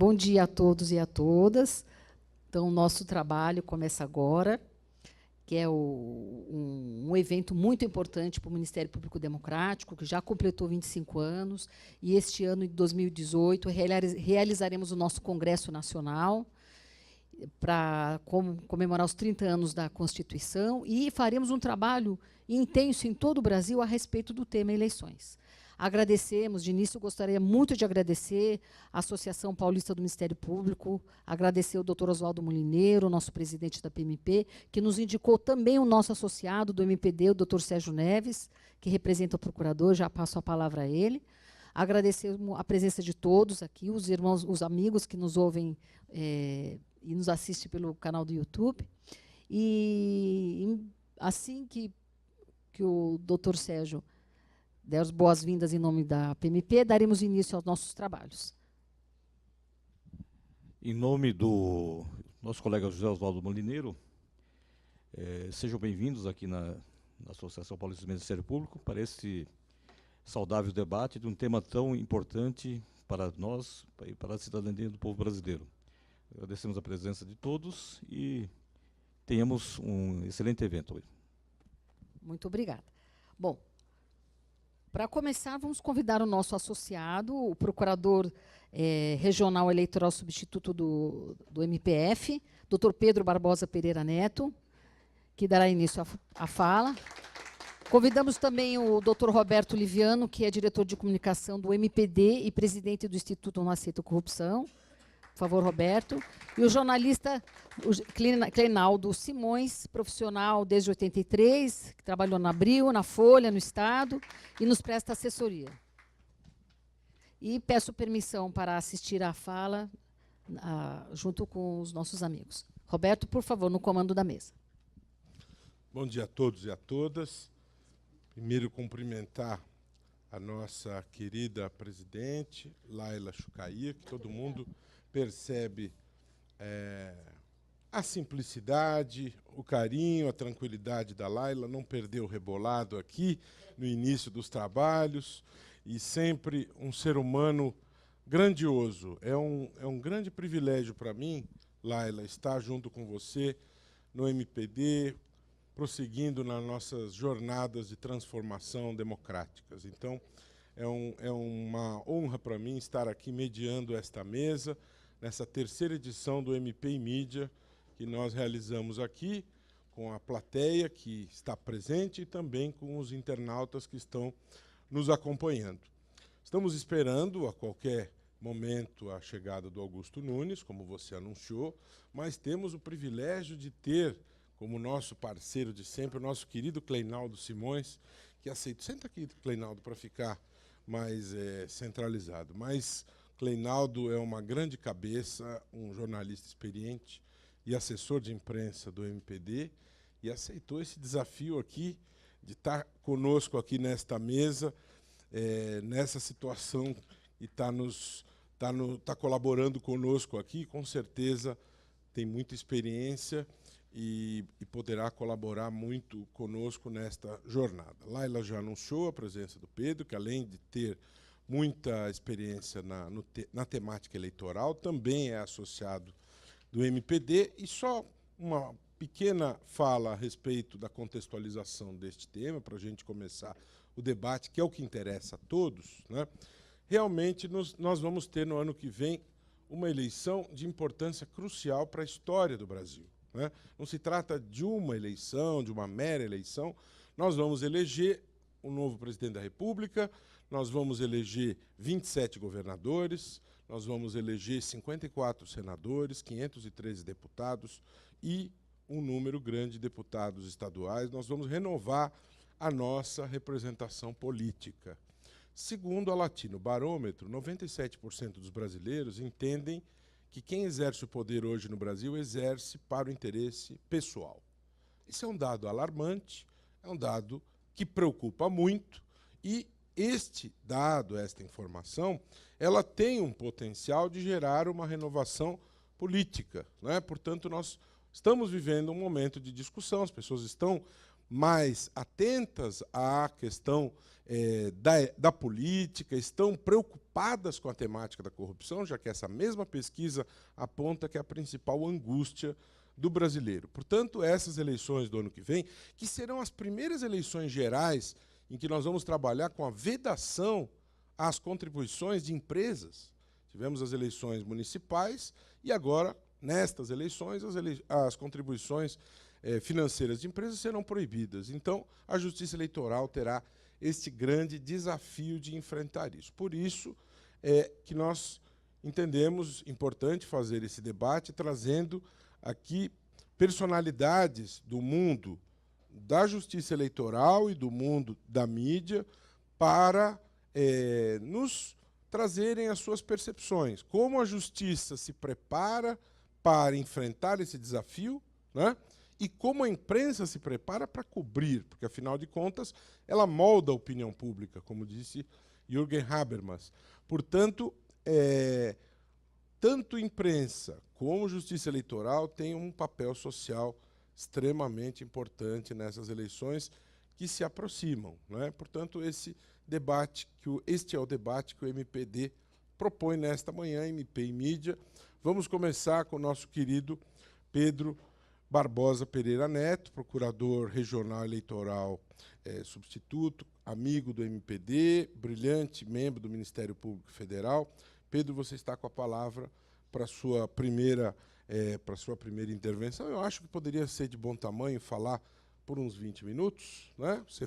Bom dia a todos e a todas. Então, o nosso trabalho começa agora, que é um evento muito importante para o Ministério Público Democrático, que já completou 25 anos, e este ano, de 2018, realizaremos o nosso Congresso Nacional para comemorar os 30 anos da Constituição, e faremos um trabalho intenso em todo o Brasil a respeito do tema eleições. Agradecemos, de início, gostaria muito de agradecer a Associação Paulista do Ministério Público, agradecer o doutor Oswaldo Molineiro, nosso presidente da PMP, que nos indicou também o nosso associado do MPD, o doutor Sérgio Neves, que representa o procurador, já passo a palavra a ele. Agradecer a presença de todos aqui, os irmãos, os amigos que nos ouvem e nos assistem pelo canal do YouTube. E assim que o doutor Sérgio der as boas-vindas em nome da PMP, daremos início aos nossos trabalhos. Em nome do nosso colega José Oswaldo Molineiro, sejam bem-vindos aqui na Associação Paulista do Ministério Público para esse saudável debate de um tema tão importante para nós e para a cidadania do povo brasileiro. Agradecemos a presença de todos e tenhamos um excelente evento hoje. Muito obrigada. Bom, para começar, vamos convidar o nosso associado, o procurador regional eleitoral substituto do MPF, doutor Pedro Barbosa Pereira Neto, que dará início à fala. Convidamos também o doutor Roberto Liviano, que é diretor de comunicação do MPD e presidente do Instituto Não Aceita Corrupção. Por favor, Roberto. E o jornalista Cleinaldo Simões, profissional desde 83, que trabalhou na Abril, na Folha, no Estado, e nos presta assessoria. E peço permissão para assistir à fala junto com os nossos amigos. Roberto, por favor, no comando da mesa. Bom dia a todos e a todas. Primeiro, cumprimentar a nossa querida presidente, Laila Chucaia, que todo mundo percebe a simplicidade, o carinho, a tranquilidade da Laila, não perdeu o rebolado aqui no início dos trabalhos, e sempre um ser humano grandioso. É um grande privilégio para mim, Laila, estar junto com você no MPD, prosseguindo nas nossas jornadas de transformação democráticas. Então, é uma honra para mim estar aqui mediando esta mesa, nessa terceira edição do MP em Mídia, que nós realizamos aqui, com a plateia que está presente e também com os internautas que estão nos acompanhando. Estamos esperando, a qualquer momento, a chegada do Augusto Nunes, como você anunciou, mas temos o privilégio de ter como nosso parceiro de sempre o nosso querido Cleinaldo Simões, que aceitou. Senta aqui, Cleinaldo, para ficar mais centralizado. Mas Cleinaldo é uma grande cabeça, um jornalista experiente e assessor de imprensa do MPD, e aceitou esse desafio aqui de estar conosco aqui nesta mesa, nessa situação, e está colaborando conosco aqui. Com certeza tem muita experiência e poderá colaborar muito conosco nesta jornada. Laila já anunciou a presença do Pedro, que além de ter muita experiência na temática eleitoral, também é associado do MPD, e só uma pequena fala a respeito da contextualização deste tema, para a gente começar o debate, que é o que interessa a todos, né? Realmente, nós vamos ter, no ano que vem, uma eleição de importância crucial para a história do Brasil, né? Não se trata de uma eleição, de uma mera eleição. Nós vamos eleger um novo presidente da República, nós vamos eleger 27 governadores, nós vamos eleger 54 senadores, 513 deputados e um número grande de deputados estaduais. Nós vamos renovar a nossa representação política. Segundo a Latino Barômetro, 97% dos brasileiros entendem que quem exerce o poder hoje no Brasil exerce para o interesse pessoal. Esse é um dado alarmante, é um dado que preocupa muito, e este dado, esta informação, ela tem um potencial de gerar uma renovação política, né? Portanto, nós estamos vivendo um momento de discussão, as pessoas estão mais atentas à questão da política, estão preocupadas com a temática da corrupção, já que essa mesma pesquisa aponta que é a principal angústia do brasileiro. Portanto, essas eleições do ano que vem, que serão as primeiras eleições gerais em que nós vamos trabalhar com a vedação às contribuições de empresas. Tivemos as eleições municipais e agora, nestas eleições, as contribuições financeiras de empresas serão proibidas. Então, a Justiça Eleitoral terá este grande desafio de enfrentar isso. Por isso que nós entendemos importante fazer esse debate, trazendo aqui personalidades do mundo da justiça eleitoral e do mundo da mídia para nos trazerem as suas percepções. Como a justiça se prepara para enfrentar esse desafio, né? E como a imprensa se prepara para cobrir, porque, afinal de contas, ela molda a opinião pública, como disse Jürgen Habermas. Portanto, tanto imprensa como justiça eleitoral têm um papel social extremamente importante nessas eleições que se aproximam, né? Portanto, este é o debate que o MPD propõe nesta manhã, MP e Mídia. Vamos começar com o nosso querido Pedro Barbosa Pereira Neto, procurador regional eleitoral substituto, amigo do MPD, brilhante membro do Ministério Público Federal. Pedro, você está com a palavra para a sua primeira intervenção. Eu acho que poderia ser de bom tamanho falar por uns 20 minutos, né? Você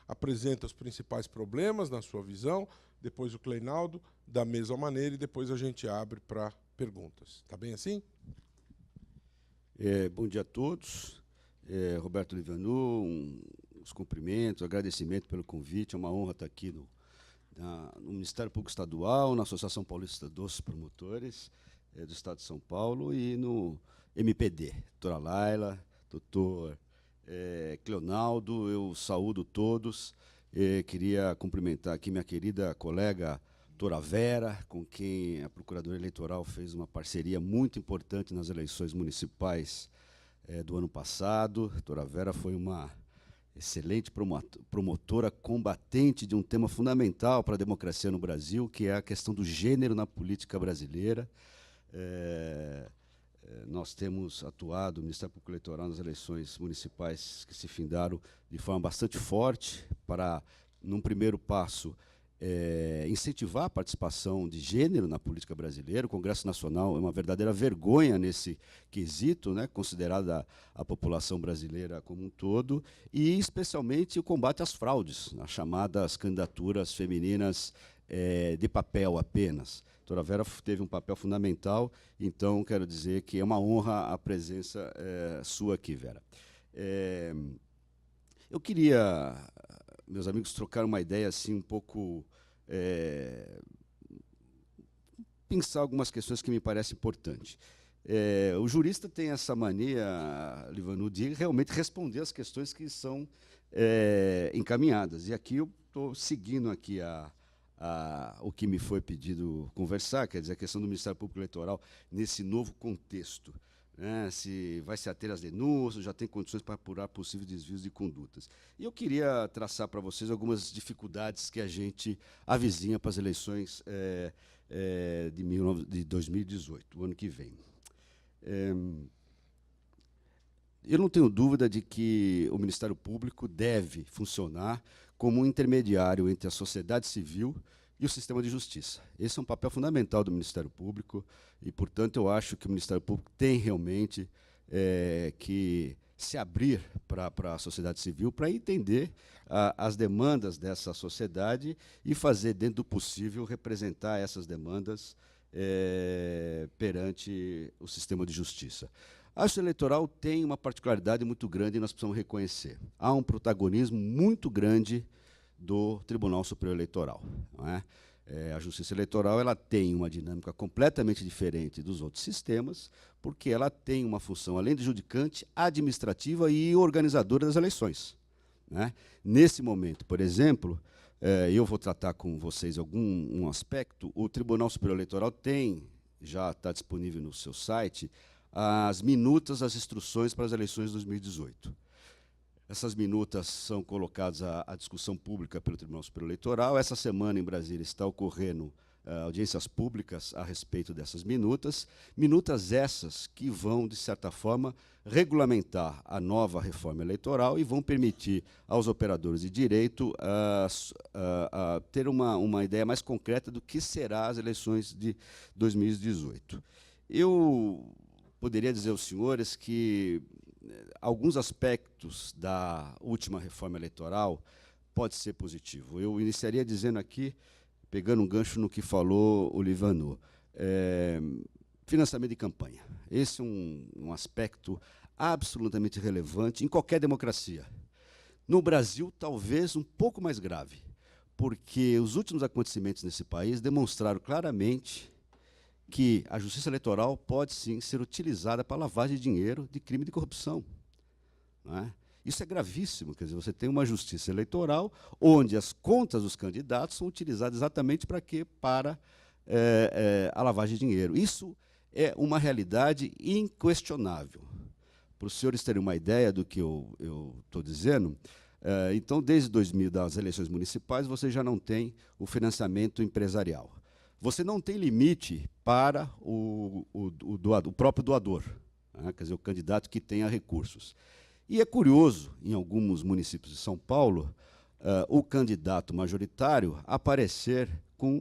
apresenta os principais problemas na sua visão, depois o Cleinaldo, da mesma maneira, e depois a gente abre para perguntas. Está bem assim? Bom dia a todos. Roberto Livanu, os cumprimentos, agradecimento pelo convite. É uma honra estar aqui no Ministério Público Estadual, na Associação Paulista dos Promotores do Estado de São Paulo e no MPD. Doutora Laila, doutor Cleonaldo, eu saúdo todos. Queria cumprimentar aqui minha querida colega doutora Vera, com quem a Procuradoria Eleitoral fez uma parceria muito importante nas eleições municipais do ano passado. A doutora Vera foi uma excelente promotora combatente de um tema fundamental para a democracia no Brasil, que é a questão do gênero na política brasileira. Nós temos atuado, o Ministério Público Eleitoral, nas eleições municipais que se findaram de forma bastante forte para, num primeiro passo, incentivar a participação de gênero na política brasileira. O Congresso Nacional é uma verdadeira vergonha nesse quesito, né, considerada a população brasileira como um todo, e especialmente o combate às fraudes, as chamadas candidaturas femininas de papel apenas. A doutora Vera teve um papel fundamental, então quero dizer que é uma honra a presença sua aqui, Vera. Eu queria, meus amigos, trocar uma ideia assim um pouco, pensar algumas questões que me parecem importantes. O jurista tem essa mania, Livanu, de realmente responder as questões que são encaminhadas. E aqui eu estou seguindo aqui o que me foi pedido conversar, quer dizer, a questão do Ministério Público Eleitoral nesse novo contexto. Se vai se ater às denúncias, já tem condições para apurar possíveis desvios de condutas. E eu queria traçar para vocês algumas dificuldades que a gente avizinha para as eleições de 2018, o ano que vem. Eu não tenho dúvida de que o Ministério Público deve funcionar como um intermediário entre a sociedade civil e o sistema de justiça. Esse é um papel fundamental do Ministério Público e, portanto, eu acho que o Ministério Público tem realmente que se abrir para a sociedade civil para entender as demandas dessa sociedade e fazer, dentro do possível, representar essas demandas perante o sistema de justiça. A justiça eleitoral tem uma particularidade muito grande e nós precisamos reconhecer. Há um protagonismo muito grande do Tribunal Superior Eleitoral. Não é? A Justiça Eleitoral ela tem uma dinâmica completamente diferente dos outros sistemas, porque ela tem uma função, além de judicante, administrativa e organizadora das eleições. Né? Nesse momento, por exemplo, eu vou tratar com vocês um aspecto, o Tribunal Superior Eleitoral já está disponível no seu site, as minutas, as instruções para as eleições de 2018. Essas minutas são colocadas à discussão pública pelo Tribunal Superior Eleitoral. Essa semana, em Brasília, está ocorrendo audiências públicas a respeito dessas minutas. Minutas essas que vão, de certa forma, regulamentar a nova reforma eleitoral e vão permitir aos operadores de direito ter uma ideia mais concreta do que será as eleições de 2018. Eu poderia dizer aos senhores que alguns aspectos da última reforma eleitoral pode ser positivo. Eu iniciaria dizendo aqui, pegando um gancho no que falou o Livanu, financiamento de campanha. Esse é um aspecto absolutamente relevante em qualquer democracia. No Brasil, talvez um pouco mais grave, porque os últimos acontecimentos nesse país demonstraram claramente que a justiça eleitoral pode, sim, ser utilizada para lavagem de dinheiro de crime de corrupção. Não é? Isso é gravíssimo, quer dizer, você tem uma justiça eleitoral onde as contas dos candidatos são utilizadas exatamente para quê? Para a lavagem de dinheiro. Isso é uma realidade inquestionável. Para os senhores terem uma ideia do que eu estou dizendo, então, desde 2000, das eleições municipais, você já não tem o financiamento empresarial. Você não tem limite para o próprio doador, né? Quer dizer, o candidato que tenha recursos. E é curioso, em alguns municípios de São Paulo, o candidato majoritário aparecer com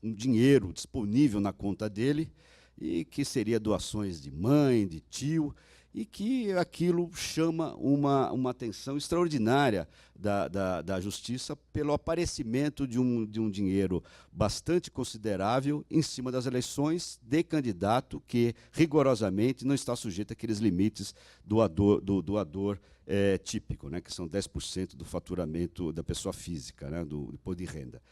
um dinheiro disponível na conta dele, e que seria doações de mãe, de tio, e que aquilo chama uma atenção extraordinária da justiça pelo aparecimento de um dinheiro bastante considerável em cima das eleições de candidato que, rigorosamente, não está sujeito àqueles limites do doador típico, né, que são 10% do faturamento da pessoa física, né, do imposto de renda.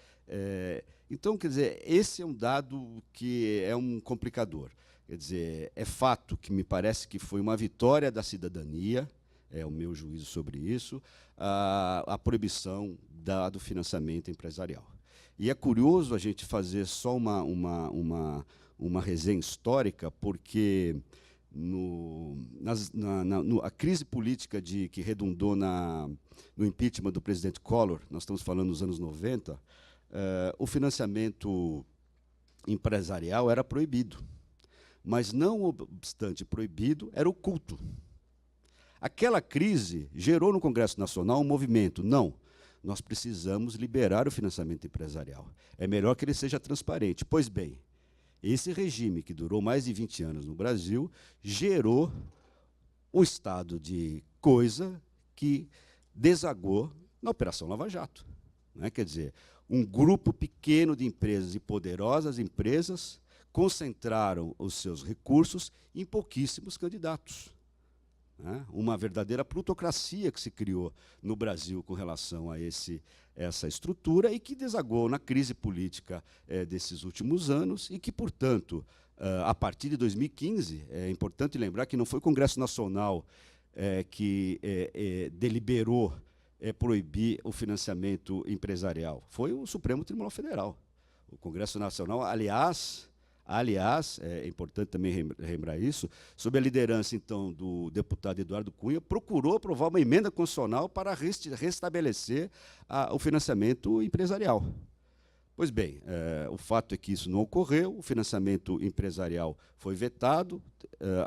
Então, quer dizer, esse é um dado que é um complicador. Quer dizer, é fato que me parece que foi uma vitória da cidadania, é o meu juízo sobre isso, a proibição do financiamento empresarial. E é curioso a gente fazer só uma resenha histórica, porque a crise política que redundou no impeachment do presidente Collor, nós estamos falando dos anos 90, o financiamento empresarial era proibido. Mas, não obstante proibido, era oculto. Aquela crise gerou no Congresso Nacional um movimento. Não, nós precisamos liberar o financiamento empresarial. É melhor que ele seja transparente. Pois bem, esse regime, que durou mais de 20 anos no Brasil, gerou o estado de coisa que desagou na Operação Lava Jato. Né? Quer dizer, um grupo pequeno de empresas e poderosas empresas concentraram os seus recursos em pouquíssimos candidatos. Né? Uma verdadeira plutocracia que se criou no Brasil com relação a essa estrutura e que desagou na crise política desses últimos anos e que, portanto, a partir de 2015, é importante lembrar que não foi o Congresso Nacional que deliberou proibir o financiamento empresarial, foi o Supremo Tribunal Federal. O Congresso Nacional, aliás, é importante também lembrar isso, sob a liderança, então, do deputado Eduardo Cunha, procurou aprovar uma emenda constitucional para restabelecer o financiamento empresarial. Pois bem, o fato é que isso não ocorreu, o financiamento empresarial foi vetado,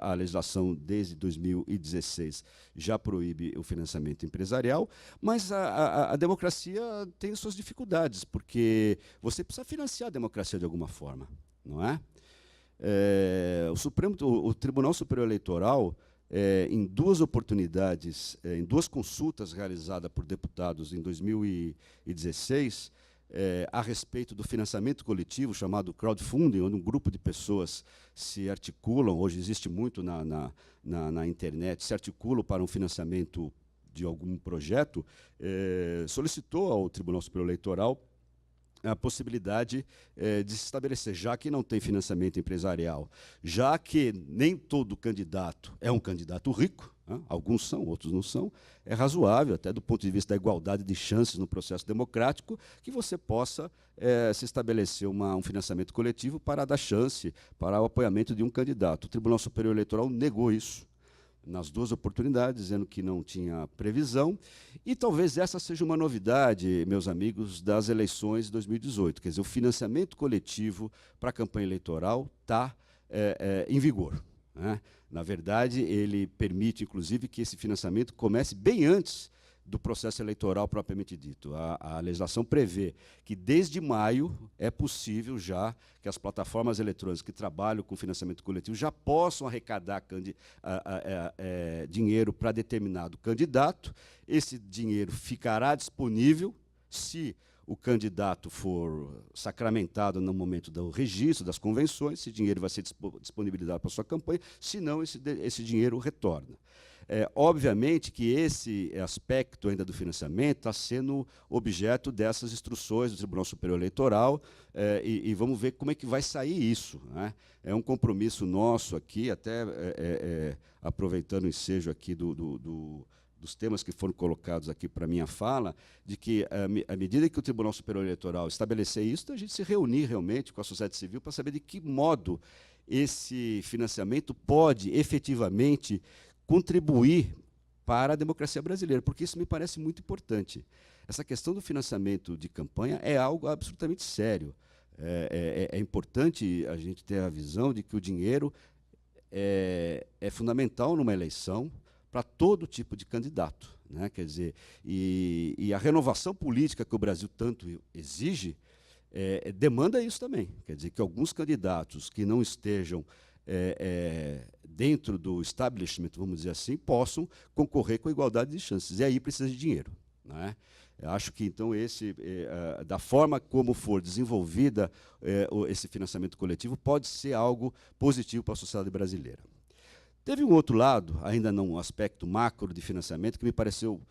a legislação desde 2016 já proíbe o financiamento empresarial, mas a democracia tem suas dificuldades, porque você precisa financiar a democracia de alguma forma. Não é? O Tribunal Superior Eleitoral, em duas oportunidades, em duas consultas realizadas por deputados em 2016, a respeito do financiamento coletivo, chamado crowdfunding, onde um grupo de pessoas se articulam, hoje existe muito na internet, se articulam para um financiamento de algum projeto, solicitou ao Tribunal Superior Eleitoral a possibilidade de se estabelecer, já que não tem financiamento empresarial, já que nem todo candidato é um candidato rico, né? Alguns são, outros não são, é razoável, até do ponto de vista da igualdade de chances no processo democrático, que você possa se estabelecer um financiamento coletivo para dar chance para o apoiamento de um candidato. O Tribunal Superior Eleitoral negou isso. nas duas oportunidades, dizendo que não tinha previsão. E talvez essa seja uma novidade, meus amigos, das eleições de 2018. Quer dizer, o financiamento coletivo para a campanha eleitoral está em vigor, né? Na verdade, ele permite, inclusive, que esse financiamento comece bem antes do processo eleitoral propriamente dito. A legislação prevê que, desde maio, é possível já que as plataformas eletrônicas que trabalham com financiamento coletivo já possam arrecadar dinheiro para determinado candidato. Esse dinheiro ficará disponível se o candidato for sacramentado no momento do registro, das convenções, esse dinheiro vai ser disponibilizado para a sua campanha, senão esse dinheiro retorna. Obviamente que esse aspecto ainda do financiamento está sendo objeto dessas instruções do Tribunal Superior Eleitoral, e vamos ver como é que vai sair isso, né? É um compromisso nosso aqui, até aproveitando o ensejo aqui dos temas que foram colocados aqui para a minha fala, de que, à medida que o Tribunal Superior Eleitoral estabelecer isso, a gente se reunir realmente com a sociedade civil para saber de que modo esse financiamento pode efetivamente contribuir para a democracia brasileira, porque isso me parece muito importante. Essa questão do financiamento de campanha é algo absolutamente sério. É importante a gente ter a visão de que o dinheiro é fundamental numa eleição para todo tipo de candidato, né? Quer dizer, e a renovação política que o Brasil tanto exige demanda isso também. Quer dizer, que alguns candidatos que não estejam dentro do establishment, vamos dizer assim, possam concorrer com igualdade de chances. E aí precisa de dinheiro, né? Eu acho que, então, da forma como for desenvolvida esse financiamento coletivo, pode ser algo positivo para a sociedade brasileira. Teve um outro lado, ainda num aspecto macro de financiamento, que me pareceu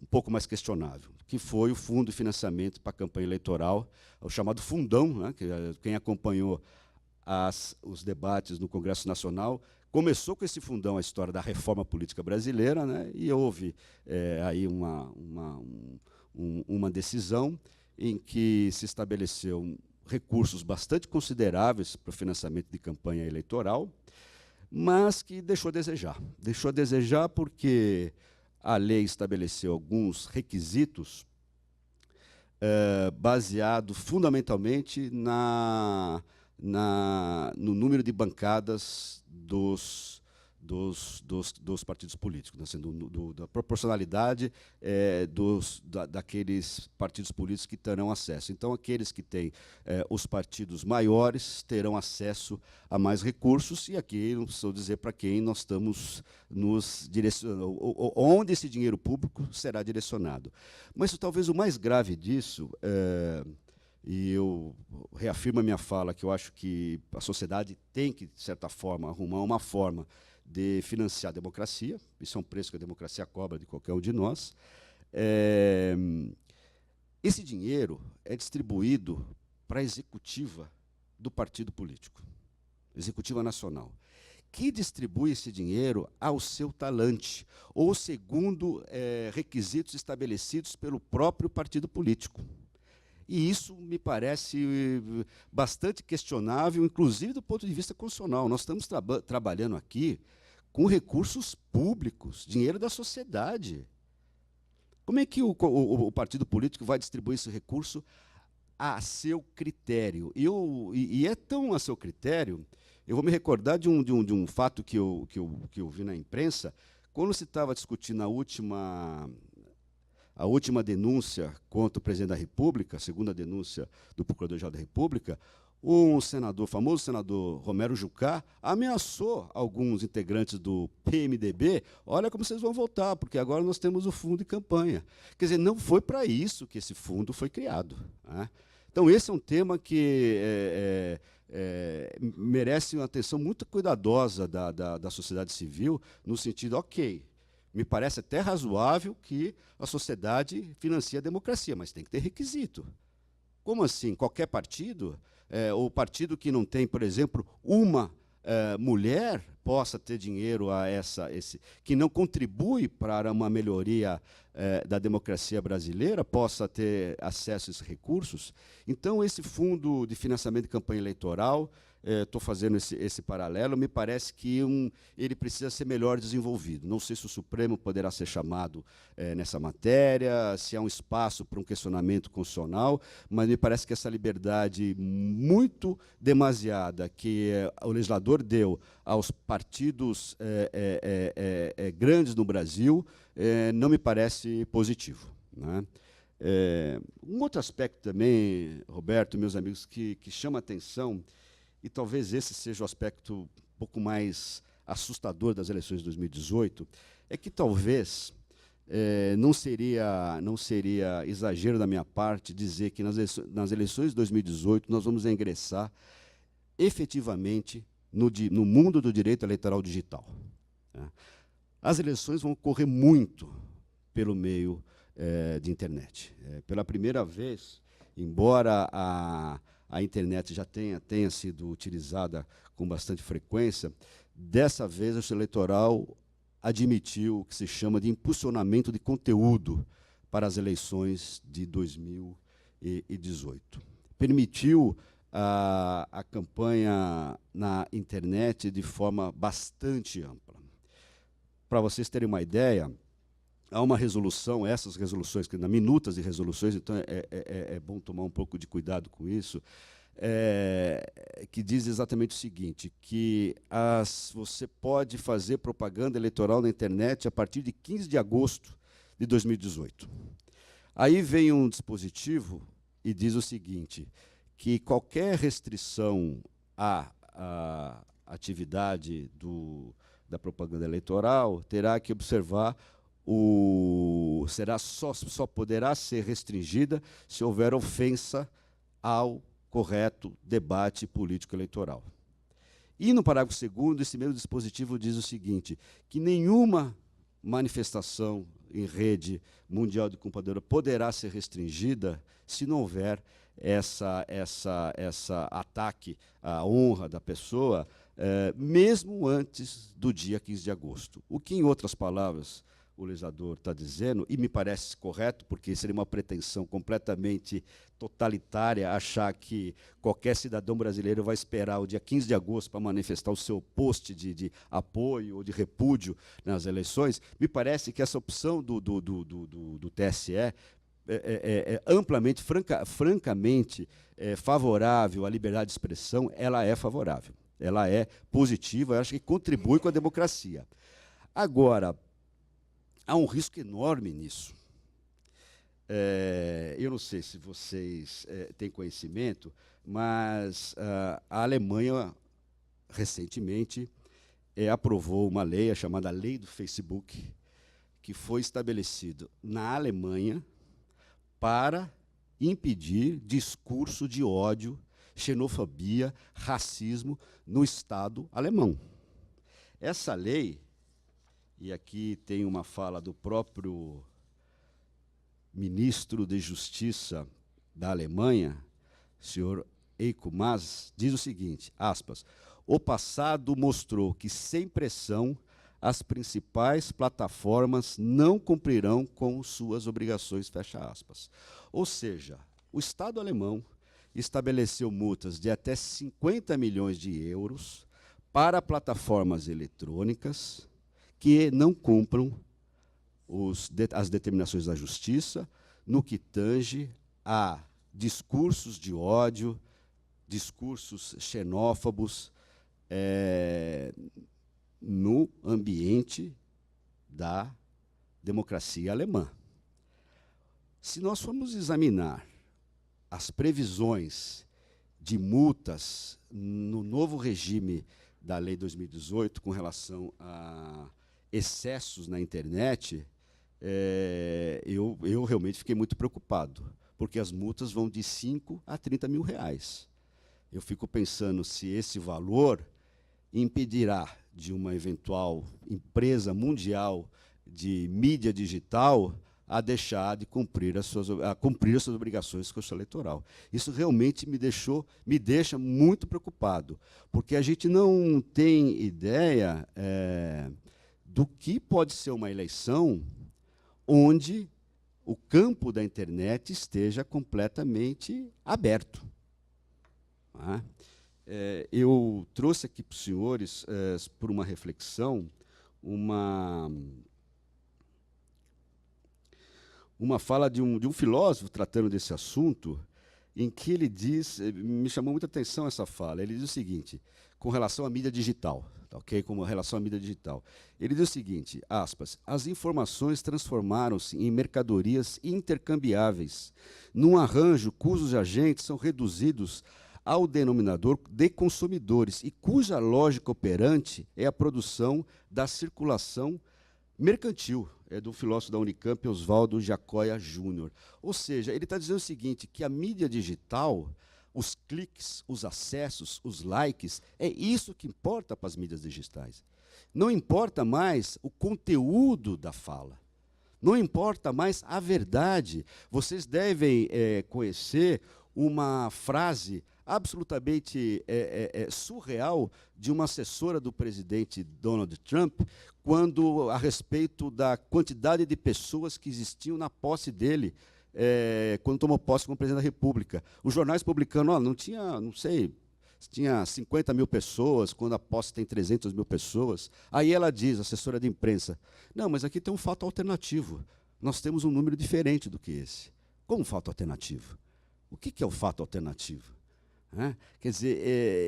um pouco mais questionável, que foi o fundo de financiamento para a campanha eleitoral, o chamado fundão, né, que quem acompanhou os debates no Congresso Nacional, começou com esse fundão a história da reforma política brasileira, né, e houve aí uma decisão em que se estabeleceu recursos bastante consideráveis para o financiamento de campanha eleitoral, mas que deixou a desejar. Deixou a desejar porque a lei estabeleceu alguns requisitos baseado fundamentalmente no número de bancadas dos partidos políticos, né, sendo da proporcionalidade daqueles partidos políticos que terão acesso. Então, aqueles que têm os partidos maiores terão acesso a mais recursos, e aqui não preciso dizer para quem nós estamos nos direcionando, onde esse dinheiro público será direcionado. Mas talvez o mais grave disso, e eu reafirmo a minha fala, que eu acho que a sociedade tem que, de certa forma, arrumar uma forma de financiar a democracia. Isso é um preço que a democracia cobra de qualquer um de nós. Esse dinheiro é distribuído para a executiva do partido político, executiva nacional, que distribui esse dinheiro ao seu talante, ou segundo requisitos estabelecidos pelo próprio partido político. E isso me parece bastante questionável, inclusive do ponto de vista constitucional. Nós estamos trabalhando aqui com recursos públicos, dinheiro da sociedade. Como é que o partido político vai distribuir esse recurso a seu critério? E é tão a seu critério, eu vou me recordar de um fato que eu vi na imprensa, quando se estava discutindo a última denúncia contra o presidente da República, a segunda denúncia do Procurador-Geral da República, um senador, famoso senador Romero Jucá, ameaçou alguns integrantes do PMDB: olha como vocês vão votar, porque agora nós temos o fundo de campanha. Quer dizer, não foi para isso que esse fundo foi criado, né? Então, esse é um tema que merece uma atenção muito cuidadosa da sociedade civil, no sentido, ok, me parece até razoável que a sociedade financie a democracia, mas tem que ter requisito. Como assim? Qualquer partido, ou partido que não tem, por exemplo, uma mulher possa ter dinheiro que não contribui para uma melhoria da democracia brasileira, possa ter acesso a esses recursos? Então, esse fundo de financiamento de campanha eleitoral estou fazendo esse paralelo, me parece que ele precisa ser melhor desenvolvido. Não sei se o Supremo poderá ser chamado nessa matéria, se há um espaço para um questionamento constitucional, mas me parece que essa liberdade muito demasiada que o legislador deu aos partidos grandes no Brasil não me parece positivo, né? Um outro aspecto também, Roberto, meus amigos, que chama atenção, e talvez esse seja o aspecto um pouco mais assustador das eleições de 2018, é que talvez não seria exagero da minha parte dizer que nas eleições de 2018 nós vamos ingressar efetivamente no mundo do direito eleitoral digital, né? As eleições vão ocorrer muito pelo meio de internet. Pela primeira vez, embora a internet já tenha sido utilizada com bastante frequência, dessa vez a Justiça Eleitoral admitiu o que se chama de impulsionamento de conteúdo para as eleições de 2018. Permitiu a campanha na internet de forma bastante ampla. Para vocês terem uma ideia, há uma resolução, essas resoluções, minutas de resoluções, então é bom tomar um pouco de cuidado com isso, que diz exatamente o seguinte, que você pode fazer propaganda eleitoral na internet a partir de 15 de agosto de 2018. Aí vem um dispositivo e diz o seguinte, que qualquer restrição à atividade da propaganda eleitoral terá que observar só poderá ser restringida se houver ofensa ao correto debate político eleitoral. E no parágrafo 2º, esse mesmo dispositivo diz o seguinte, que nenhuma manifestação em rede mundial de computadora poderá ser restringida se não houver essa ataque à honra da pessoa, mesmo antes do dia 15 de agosto. O que, em outras palavras, o legislador está dizendo, e me parece correto, porque seria uma pretensão completamente totalitária achar que qualquer cidadão brasileiro vai esperar o dia 15 de agosto para manifestar o seu post de apoio ou de repúdio nas eleições. Me parece que essa opção do TSE amplamente, francamente favorável à liberdade de expressão, ela é favorável, ela é positiva, eu acho que contribui com a democracia. Agora, há um risco enorme nisso. Eu não sei se vocês têm conhecimento, mas a Alemanha, recentemente, aprovou uma lei, a chamada Lei do Facebook, que foi estabelecida na Alemanha para impedir discurso de ódio, xenofobia, racismo no Estado alemão. Essa lei, e aqui tem uma fala do próprio ministro de Justiça da Alemanha, senhor Heiko Maas, diz o seguinte, aspas, o passado mostrou que, sem pressão, as principais plataformas não cumprirão com suas obrigações, fecha aspas. Ou seja, o Estado alemão estabeleceu multas de até 50 milhões de euros para plataformas eletrônicas que não cumpram as determinações da Justiça no que tange a discursos de ódio, discursos xenófobos no ambiente da democracia alemã. Se nós formos examinar as previsões de multas no novo regime da Lei 2018 com relação a excessos na internet, eu realmente fiquei muito preocupado, porque as multas vão de 5 a 30 mil reais. Eu fico pensando se esse valor impedirá de uma eventual empresa mundial de mídia digital a deixar de cumprir as suas obrigações com a Justiça Eleitoral. Isso realmente me deixa muito preocupado, porque a gente não tem ideia do que pode ser uma eleição onde o campo da internet esteja completamente aberto. Não é? eu trouxe aqui para os senhores, por uma reflexão, uma fala de um filósofo tratando desse assunto, em que ele diz, me chamou muita atenção essa fala, ele diz o seguinte, com relação à mídia digital, tá, ok? Com relação à mídia digital. Ele diz o seguinte, aspas, as informações transformaram-se em mercadorias intercambiáveis, num arranjo cujos agentes são reduzidos ao denominador de consumidores e cuja lógica operante é a produção da circulação mercantil. É do filósofo da Unicamp, Oswaldo Giacoia Júnior. Ou seja, ele está dizendo o seguinte, que a mídia digital, os cliques, os acessos, os likes, é isso que importa para as mídias digitais. Não importa mais o conteúdo da fala. Não importa mais a verdade. Vocês devem conhecer uma frase absolutamente surreal de uma assessora do presidente Donald Trump, quando a respeito da quantidade de pessoas que existiam na posse dele, quando tomou posse como presidente da República. Os jornais publicando, não tinha, não sei, tinha 50 mil pessoas, quando a posse tem 300 mil pessoas. Aí ela diz, assessora de imprensa, não, mas aqui tem um fato alternativo. Nós temos um número diferente do que esse. Como fato alternativo? O que é o fato alternativo? Quer dizer,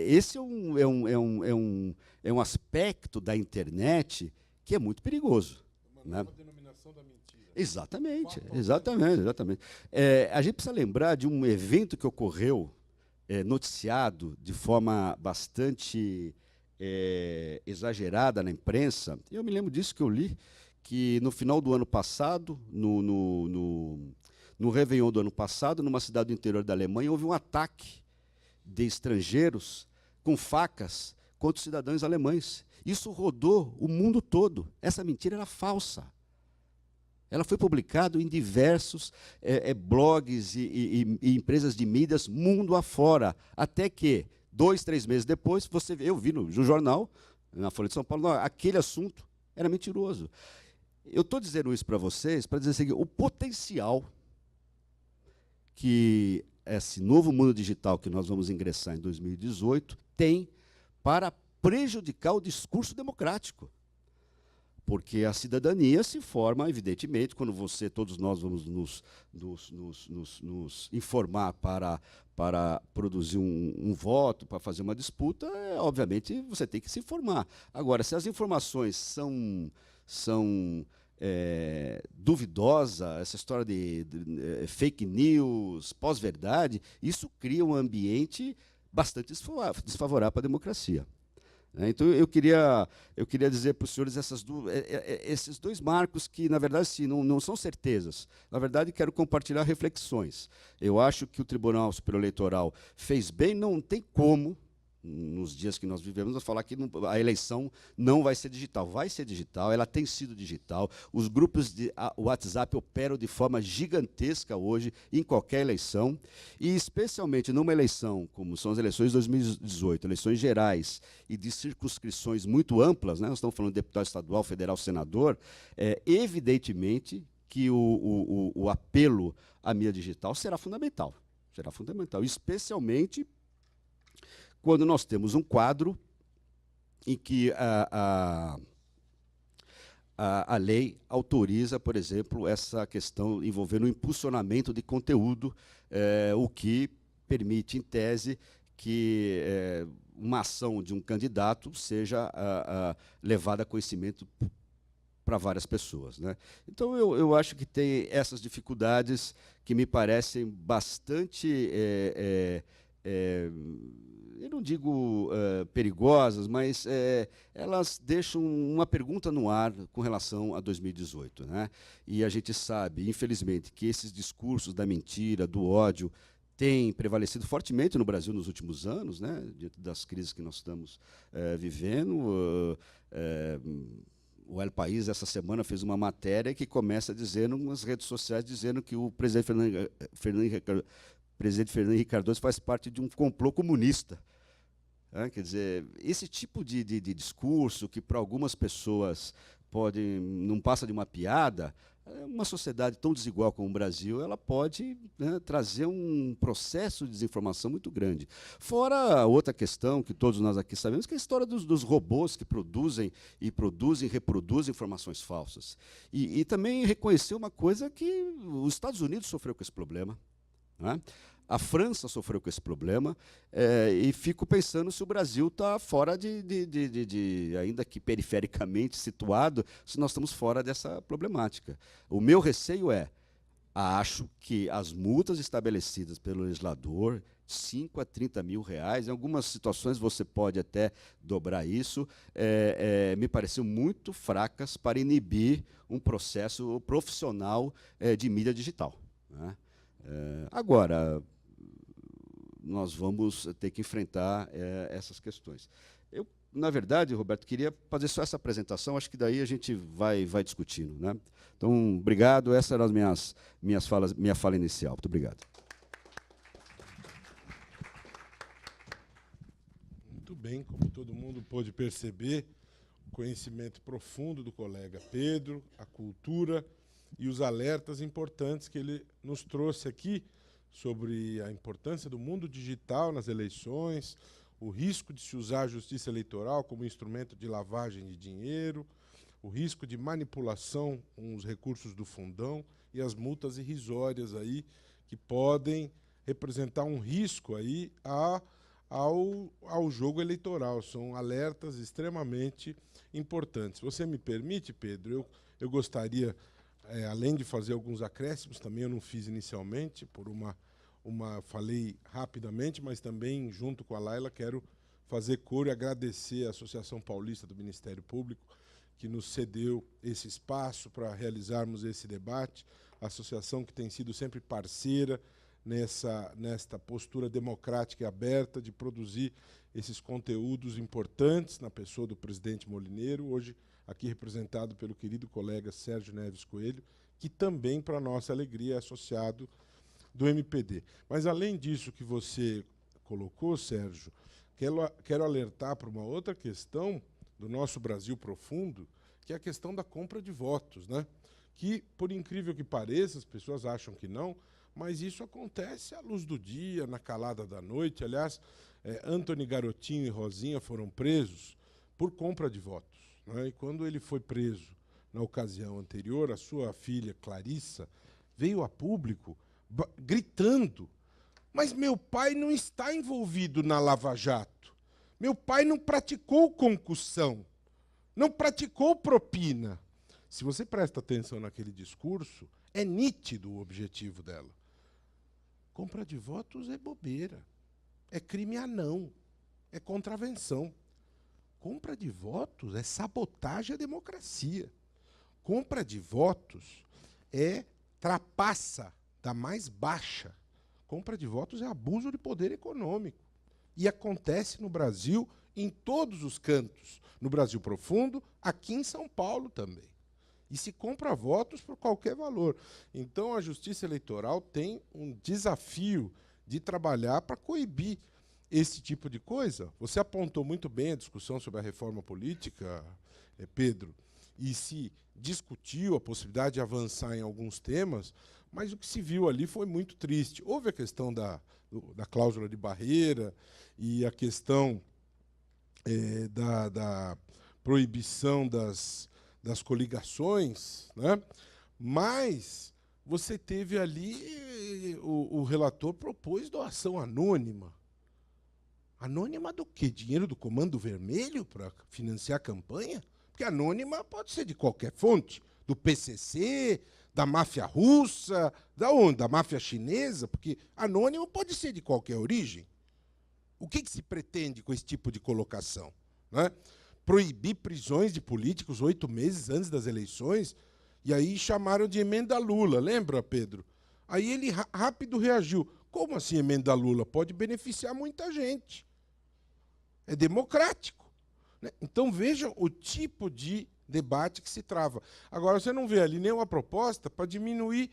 esse é um aspecto da internet que é muito perigoso. Uma nova denominação da mentira. Exatamente, exatamente. A gente precisa lembrar de um evento que ocorreu, noticiado de forma bastante exagerada na imprensa. Eu me lembro disso que eu li, que no final do ano passado, no Réveillon do ano passado, numa cidade do interior da Alemanha, houve um ataque de estrangeiros com facas contra os cidadãos alemães. Isso rodou o mundo todo. Essa mentira era falsa. Ela foi publicada em diversos blogs e empresas de mídias mundo afora, até que, 2, 3 meses depois, eu vi no jornal, na Folha de São Paulo, aquele assunto era mentiroso. Eu estou dizendo isso para vocês, para dizer o seguinte, o potencial que esse novo mundo digital que nós vamos ingressar em 2018 tem para prejudicar o discurso democrático. Porque a cidadania se forma, evidentemente, quando todos nós vamos nos informar para produzir um voto, para fazer uma disputa, obviamente você tem que se informar. Agora, se as informações são duvidosa, essa história de fake news, pós-verdade, isso cria um ambiente bastante desfavorável para a democracia. Então, eu queria dizer para os senhores esses dois marcos que, na verdade, sim, não são certezas. Na verdade, quero compartilhar reflexões. Eu acho que o Tribunal Superior Eleitoral fez bem, não tem como, nos dias que nós vivemos, falar que a eleição não vai ser digital. Vai ser digital, ela tem sido digital. Os grupos de WhatsApp operam de forma gigantesca hoje em qualquer eleição, e especialmente numa eleição, como são as eleições de 2018, eleições gerais e de circunscrições muito amplas, nós estamos falando de deputado estadual, federal, senador, evidentemente que o apelo à mídia digital será fundamental, especialmente quando nós temos um quadro em que a lei autoriza, por exemplo, essa questão envolvendo o impulsionamento de conteúdo, o que permite, em tese, que uma ação de um candidato seja levada a conhecimento para várias pessoas, Então, eu acho que tem essas dificuldades que me parecem bastante... eu não digo perigosas, mas elas deixam uma pergunta no ar com relação a 2018. E a gente sabe, infelizmente, que esses discursos da mentira, do ódio, têm prevalecido fortemente no Brasil nos últimos anos, diante das crises que nós estamos vivendo. O El País, essa semana, fez uma matéria que começa dizendo, nas redes sociais, dizendo que o presidente Fernando Henrique Cardoso faz parte de um complô comunista. Quer dizer, esse tipo de discurso, que para algumas pessoas não passa de uma piada, Uma sociedade tão desigual como o Brasil, ela pode, né, trazer um processo de desinformação muito grande. Fora outra questão que todos nós aqui sabemos, que é a história dos robôs que produzem e reproduzem informações falsas. E também reconhecer uma coisa, que os Estados Unidos sofreu com esse problema, né? A França sofreu com esse problema, e fico pensando se o Brasil está fora ainda que perifericamente situado, se nós estamos fora dessa problemática. O meu receio acho que as multas estabelecidas pelo legislador, 5 a 30 mil reais, em algumas situações você pode até dobrar isso, me pareceu muito fracas para inibir um processo profissional de mídia digital, né? Agora, nós vamos ter que enfrentar essas questões. Eu, na verdade, Roberto, queria fazer só essa apresentação, acho que daí a gente vai discutindo, né? Então, obrigado, essa era minha fala inicial. Muito obrigado. Muito bem, como todo mundo pôde perceber, o conhecimento profundo do colega Pedro, a cultura e os alertas importantes que ele nos trouxe aqui sobre a importância do mundo digital nas eleições, o risco de se usar a justiça eleitoral como instrumento de lavagem de dinheiro, o risco de manipulação com os recursos do fundão e as multas irrisórias aí que podem representar um risco aí ao jogo eleitoral. São alertas extremamente importantes. Você me permite, Pedro, eu gostaria, além de fazer alguns acréscimos, também eu não fiz inicialmente, falei rapidamente, mas também, junto com a Laila, quero fazer coro e agradecer à Associação Paulista do Ministério Público, que nos cedeu esse espaço para realizarmos esse debate, a associação que tem sido sempre parceira nesta postura democrática e aberta de produzir esses conteúdos importantes na pessoa do presidente Molineiro, hoje aqui representado pelo querido colega Sérgio Neves Coelho, que também, para nossa alegria, é associado do MPD. Mas, além disso que você colocou, Sérgio, quero alertar para uma outra questão do nosso Brasil profundo, que é a questão da compra de votos, né? Que, por incrível que pareça, as pessoas acham que não, mas isso acontece à luz do dia, na calada da noite. Aliás, Antony Garotinho e Rosinha foram presos por compra de votos, né? E quando ele foi preso na ocasião anterior, a sua filha, Clarissa, veio a público gritando: mas meu pai não está envolvido na Lava Jato. Meu pai não praticou concussão, não praticou propina. Se você presta atenção naquele discurso, é nítido o objetivo dela. Compra de votos é bobeira, é crime anão, é contravenção. Compra de votos é sabotagem à democracia. Compra de votos é trapaça da mais baixa. Compra de votos é abuso de poder econômico. E acontece no Brasil, em todos os cantos. No Brasil profundo, aqui em São Paulo também. E se compra votos por qualquer valor. Então, a Justiça Eleitoral tem um desafio de trabalhar para coibir esse tipo de coisa. Você apontou muito bem a discussão sobre a reforma política, Pedro, e se discutiu a possibilidade de avançar em alguns temas, mas o que se viu ali foi muito triste. Houve a questão da cláusula de barreira e a questão da proibição das coligações, né? Mas você teve ali, o relator propôs doação anônima. Anônima do quê? Dinheiro do Comando Vermelho para financiar a campanha? Porque anônima pode ser de qualquer fonte, do PCC, da máfia russa, da onde? Da máfia chinesa? Porque anônimo pode ser de qualquer origem. O que se pretende com esse tipo de colocação, né? Proibir prisões de políticos 8 meses antes das eleições, e aí chamaram de emenda Lula, lembra, Pedro? Aí ele rápido reagiu. Como assim emenda Lula? Pode beneficiar muita gente. É democrático, né? Então vejam o tipo de debate que se trava. Agora, você não vê ali nenhuma proposta para diminuir,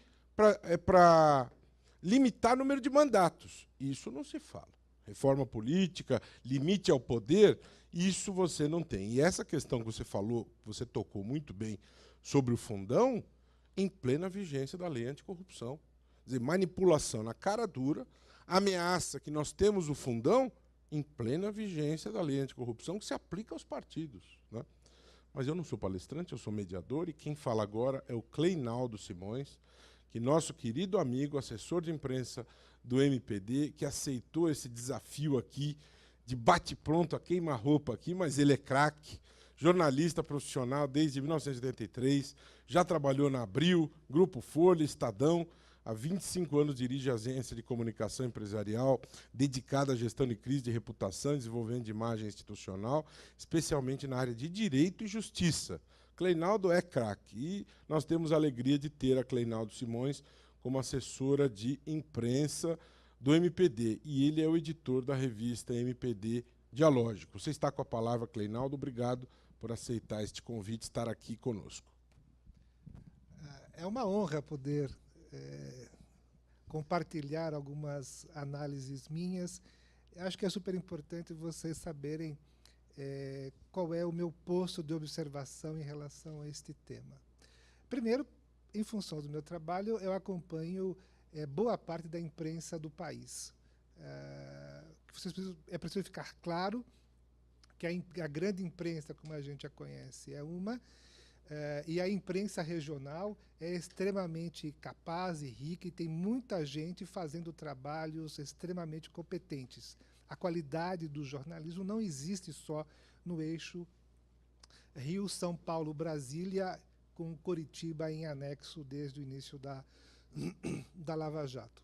para limitar o número de mandatos. Isso não se fala. Reforma política, limite ao poder, isso você não tem. E essa questão que você falou, você tocou muito bem sobre o fundão, em plena vigência da lei anticorrupção. Quer dizer, manipulação na cara dura, ameaça que nós temos o fundão em plena vigência da lei anticorrupção que se aplica aos partidos, né? Mas eu não sou palestrante, eu sou mediador, e quem fala agora é o Cleinaldo Simões, que nosso querido amigo, assessor de imprensa do MPD, que aceitou esse desafio aqui, de bate-pronto a queima-roupa aqui, mas ele é craque, jornalista profissional desde 1983, já trabalhou na Abril, Grupo Folha, Estadão, há 25 anos dirige a agência de comunicação empresarial dedicada à gestão de crise de reputação e desenvolvimento de imagem institucional, especialmente na área de direito e justiça. Cleinaldo é craque e nós temos a alegria de ter a Cleinaldo Simões como assessora de imprensa do MPD, e ele é o editor da revista MPD Dialógico. Você está com a palavra, Cleinaldo. Obrigado por aceitar este convite, estar aqui conosco. É uma honra poder compartilhar algumas análises minhas. Acho que é super importante vocês saberem qual é o meu posto de observação em relação a este tema. Primeiro, em função do meu trabalho, eu acompanho boa parte da imprensa do país. É preciso ficar claro que a grande imprensa, como a gente a conhece, é uma, e a imprensa regional é extremamente capaz e rica, e tem muita gente fazendo trabalhos extremamente competentes. A qualidade do jornalismo não existe só no eixo Rio, São Paulo, Brasília, com Curitiba em anexo desde o início da Lava Jato.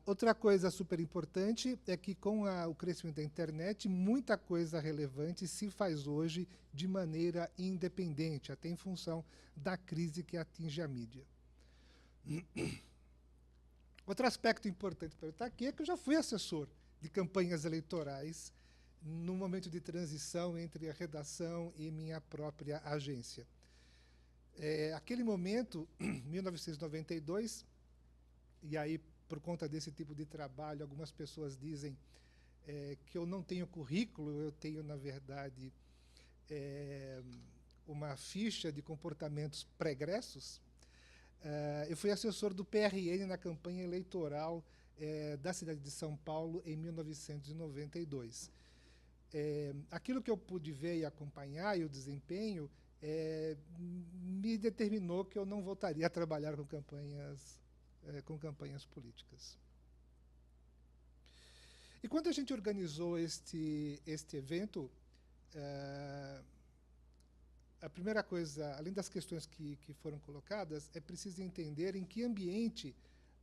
Outra coisa super importante é que, com o crescimento da internet, muita coisa relevante se faz hoje de maneira independente, até em função da crise que atinge a mídia. Outro aspecto importante para eu estar aqui é que eu já fui assessor de campanhas eleitorais no momento de transição entre a redação e minha própria agência. Aquele momento, 1992, e aí, por conta desse tipo de trabalho, algumas pessoas dizem que eu não tenho currículo, eu tenho, na verdade, uma ficha de comportamentos pregressos. Eu fui assessor do PRN na campanha eleitoral da cidade de São Paulo em 1992. Aquilo que eu pude ver e acompanhar, e o desempenho, me determinou que eu não voltaria a trabalhar com campanhas políticas. E quando a gente organizou este evento, a primeira coisa, além das questões que foram colocadas, é preciso entender em que ambiente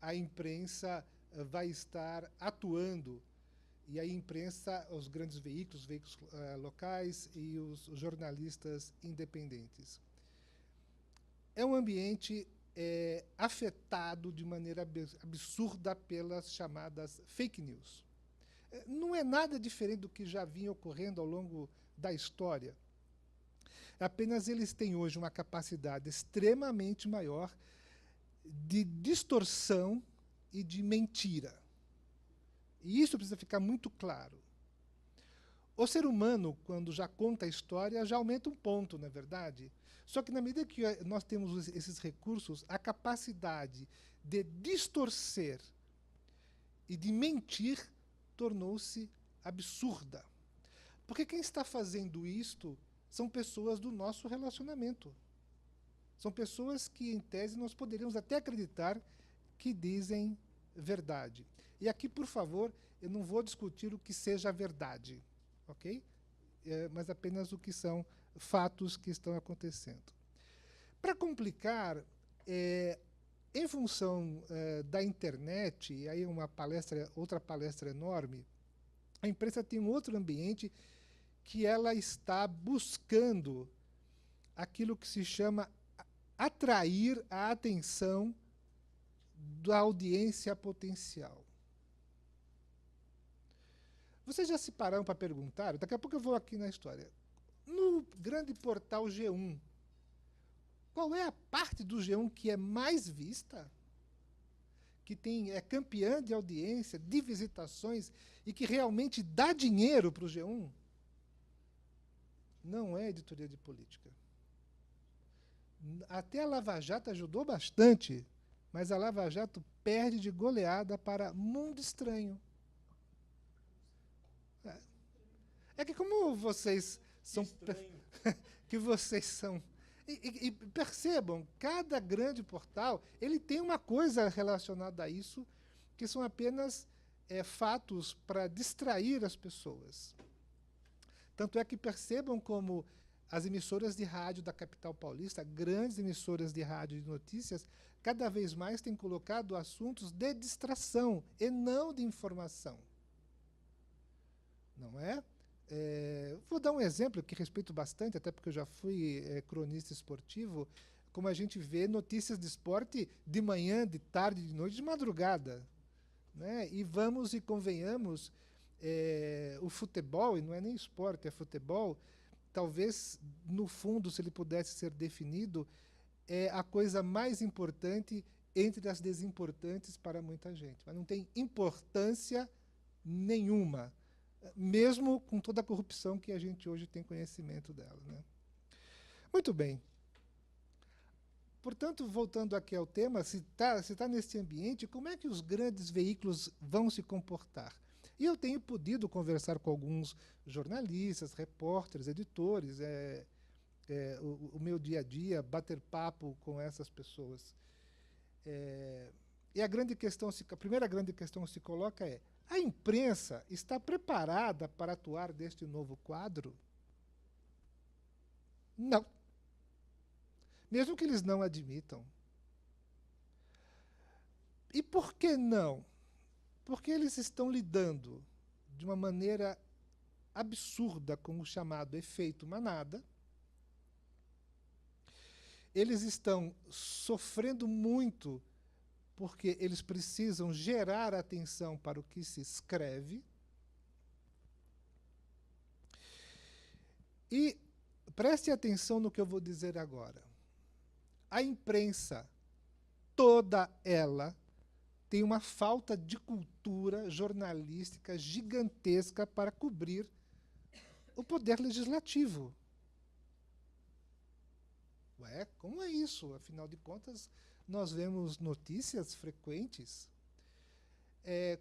a imprensa vai estar atuando. E a imprensa, os grandes veículos locais e os jornalistas independentes. É um ambiente afetado de maneira absurda pelas chamadas fake news. Não é nada diferente do que já vinha ocorrendo ao longo da história. Apenas eles têm hoje uma capacidade extremamente maior de distorção e de mentira. E isso precisa ficar muito claro. O ser humano, quando já conta a história, já aumenta um ponto, não é verdade? Só que, na medida que nós temos esses recursos, a capacidade de distorcer e de mentir tornou-se absurda. Porque quem está fazendo isto são pessoas do nosso relacionamento. São pessoas que, em tese, nós poderíamos até acreditar que dizem verdade. E aqui, por favor, eu não vou discutir o que seja verdade, ok? Mas apenas o que são fatos que estão acontecendo. Para complicar, em função da internet, e aí outra palestra enorme, a imprensa tem um outro ambiente que ela está buscando aquilo que se chama atrair a atenção da audiência potencial. Vocês já se pararam para perguntar? Daqui a pouco eu vou aqui na história. No grande portal G1, qual é a parte do G1 que é mais vista? Que é campeã de audiência, de visitações, e que realmente dá dinheiro para o G1? Não é editoria de política. Até a Lava Jato ajudou bastante, mas a Lava Jato perde de goleada para Mundo Estranho. É que como vocês são... que vocês são... E percebam, cada grande portal ele tem uma coisa relacionada a isso, que são apenas fatos para distrair as pessoas. Tanto é que percebam como as emissoras de rádio da capital paulista, grandes emissoras de rádio de notícias, cada vez mais têm colocado assuntos de distração e não de informação. Não é? Vou dar um exemplo que respeito bastante, até porque eu já fui cronista esportivo, como a gente vê notícias de esporte de manhã, de tarde, de noite, de madrugada. Né? E vamos e convenhamos, o futebol, e não é nem esporte, é futebol, talvez, no fundo, se ele pudesse ser definido, é a coisa mais importante entre as desimportantes para muita gente. Mas não tem importância nenhuma, mesmo com toda a corrupção que a gente hoje tem conhecimento dela. Né? Muito bem. Portanto, voltando aqui ao tema, se tá nesse ambiente, como é que os grandes veículos vão se comportar? E eu tenho podido conversar com alguns jornalistas, repórteres, editores, o meu dia a dia, bater papo com essas pessoas. E a primeira grande questão que se coloca é: a imprensa está preparada para atuar deste novo quadro? Não. Mesmo que eles não admitam. E por que não? Porque eles estão lidando de uma maneira absurda com o chamado efeito manada. Eles estão sofrendo muito porque eles precisam gerar atenção para o que se escreve. E preste atenção no que eu vou dizer agora. A imprensa, toda ela, tem uma falta de cultura jornalística gigantesca para cobrir o poder legislativo. Ué, como é isso? Afinal de contas, nós vemos notícias frequentes.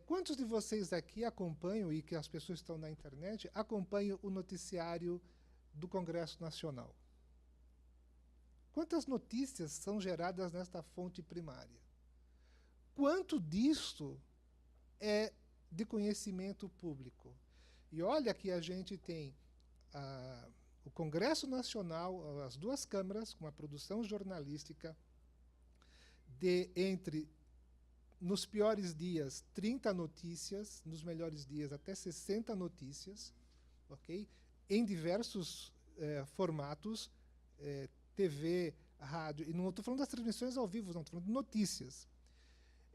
Quantos de vocês aqui acompanham, e que as pessoas estão na internet, acompanham o noticiário do Congresso Nacional? Quantas notícias são geradas nesta fonte primária? Quanto disto é de conhecimento público? E olha que a gente tem o Congresso Nacional, as duas câmaras, com uma produção jornalística de nos piores dias, 30 notícias, nos melhores dias, até 60 notícias, okay? Em diversos formatos, TV, rádio, e não estou falando das transmissões ao vivo, não, estou falando de notícias.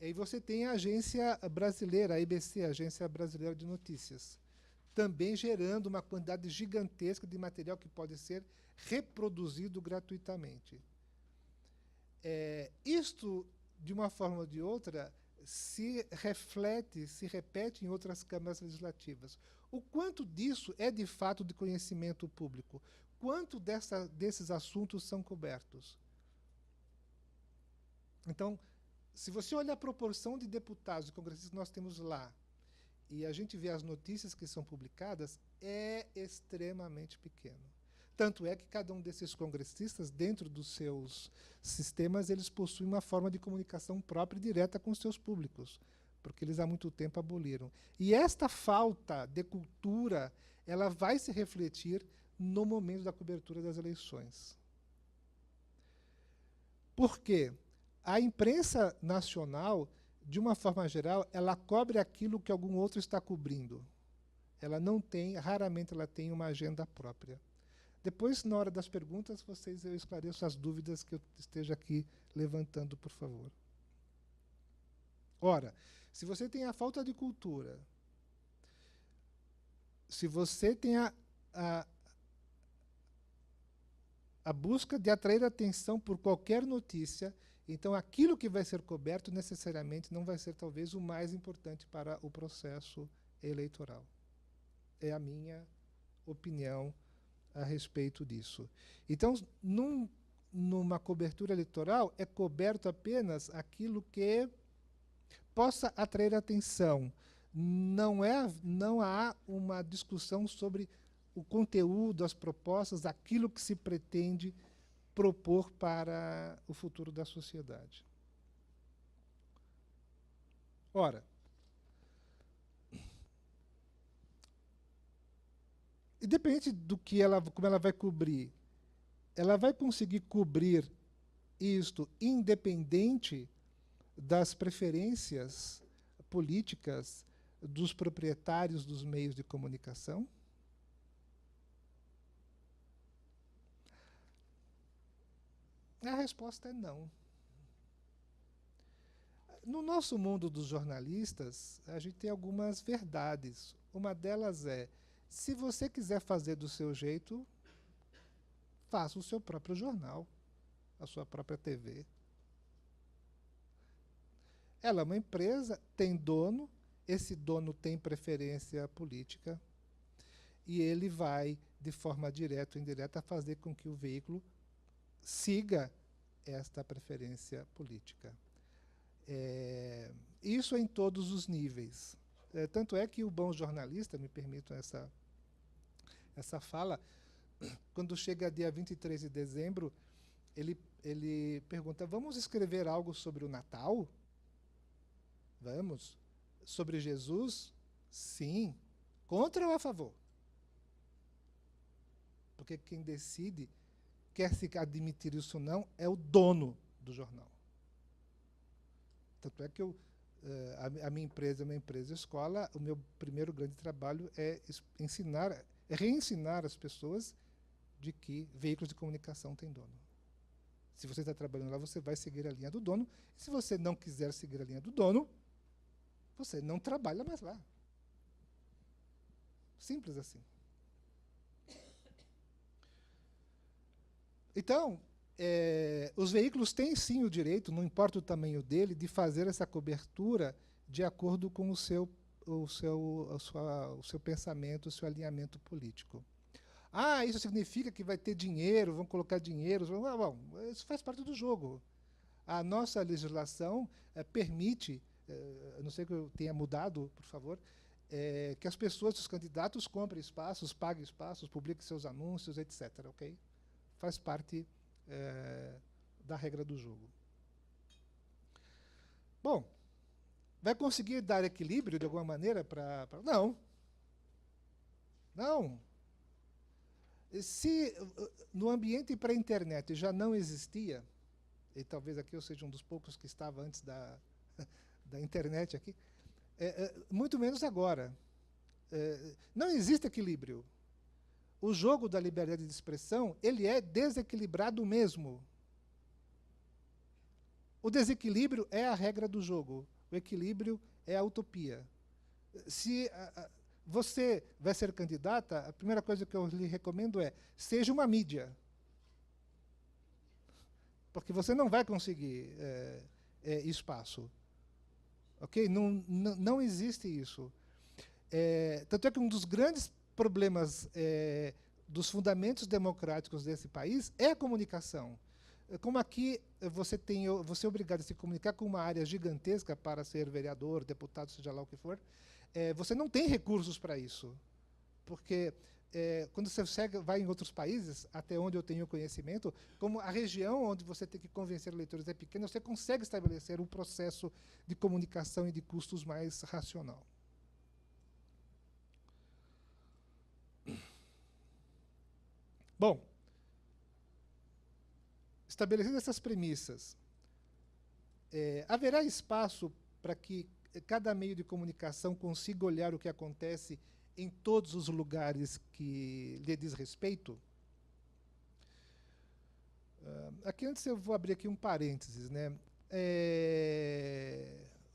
E você tem a agência brasileira, a ABC, a Agência Brasileira de Notícias, também gerando uma quantidade gigantesca de material que pode ser reproduzido gratuitamente. Isto, de uma forma ou de outra, se reflete, se repete em outras câmaras legislativas. O quanto disso é, de fato, de conhecimento público? Quanto desses assuntos são cobertos? Então, se você olha a proporção de deputados e congressistas que nós temos lá, e a gente vê as notícias que são publicadas, é extremamente pequeno. Tanto é que cada um desses congressistas, dentro dos seus sistemas, eles possuem uma forma de comunicação própria e direta com os seus públicos, porque eles há muito tempo aboliram. E esta falta de cultura, ela vai se refletir no momento da cobertura das eleições. Por quê? A imprensa nacional, de uma forma geral, ela cobre aquilo que algum outro está cobrindo. Ela não tem, raramente ela tem uma agenda própria. Depois, na hora das perguntas, eu esclareço as dúvidas que eu esteja aqui levantando, por favor. Ora, se você tem a falta de cultura, se você tem a busca de atrair atenção por qualquer notícia, então aquilo que vai ser coberto necessariamente não vai ser talvez o mais importante para o processo eleitoral. É a minha opinião a respeito disso. Então, numa cobertura eleitoral, é coberto apenas aquilo que possa atrair atenção. Não há uma discussão sobre o conteúdo, as propostas, aquilo que se pretende propor para o futuro da sociedade. Ora, independente do que como ela vai cobrir, ela vai conseguir cobrir isto independente das preferências políticas dos proprietários dos meios de comunicação? A resposta é não. No nosso mundo dos jornalistas, a gente tem algumas verdades. Uma delas é, se você quiser fazer do seu jeito, faça o seu próprio jornal, a sua própria TV. Ela é uma empresa, tem dono, esse dono tem preferência política e ele vai, de forma direta ou indireta, fazer com que o veículo siga esta preferência política. Isso em todos os níveis. Tanto é que o bom jornalista, me permitam essa fala, quando chega dia 23 de dezembro, ele pergunta, vamos escrever algo sobre o Natal? Vamos. Sobre Jesus? Sim. Contra ou a favor? Porque quem decide, quer se admitir isso ou não, é o dono do jornal. Tanto é que a minha empresa é uma empresa escola, o meu primeiro grande trabalho é reensinar as pessoas de que veículos de comunicação têm dono. Se você está trabalhando lá, você vai seguir a linha do dono. Se você não quiser seguir a linha do dono, você não trabalha mais lá. Simples assim. Então, os veículos têm sim o direito, não importa o tamanho dele, de fazer essa cobertura de acordo com o seu pensamento, o seu alinhamento político. Ah, isso significa que vai ter dinheiro, vão colocar dinheiro. Bom, isso faz parte do jogo. A nossa legislação permite, a não ser que eu tenha mudado, por favor, que as pessoas, os candidatos, comprem espaços, paguem espaços, publiquem seus anúncios, etc. Okay? Faz parte da regra do jogo. Bom, vai conseguir dar equilíbrio de alguma maneira para... Não. Não. Se no ambiente pré-internet já não existia, e talvez aqui eu seja um dos poucos que estava antes da internet aqui, muito menos agora. Não existe equilíbrio. O jogo da liberdade de expressão, ele é desequilibrado mesmo. O desequilíbrio é a regra do jogo. O equilíbrio é a utopia. Se você vai ser candidata, a primeira coisa que eu lhe recomendo é, seja uma mídia. Porque você não vai conseguir espaço. Ok? Não existe isso. Tanto é que um dos grandes problemas dos fundamentos democráticos desse país é a comunicação. Como aqui você é obrigado a se comunicar com uma área gigantesca para ser vereador, deputado, seja lá o que for, você não tem recursos para isso. Porque quando você vai em outros países, até onde eu tenho conhecimento, como a região onde você tem que convencer leitores é pequena, você consegue estabelecer um processo de comunicação e de custos mais racional. Bom, estabelecidas essas premissas, haverá espaço para que cada meio de comunicação consiga olhar o que acontece em todos os lugares que lhe diz respeito? Aqui antes eu vou abrir aqui um parênteses, né?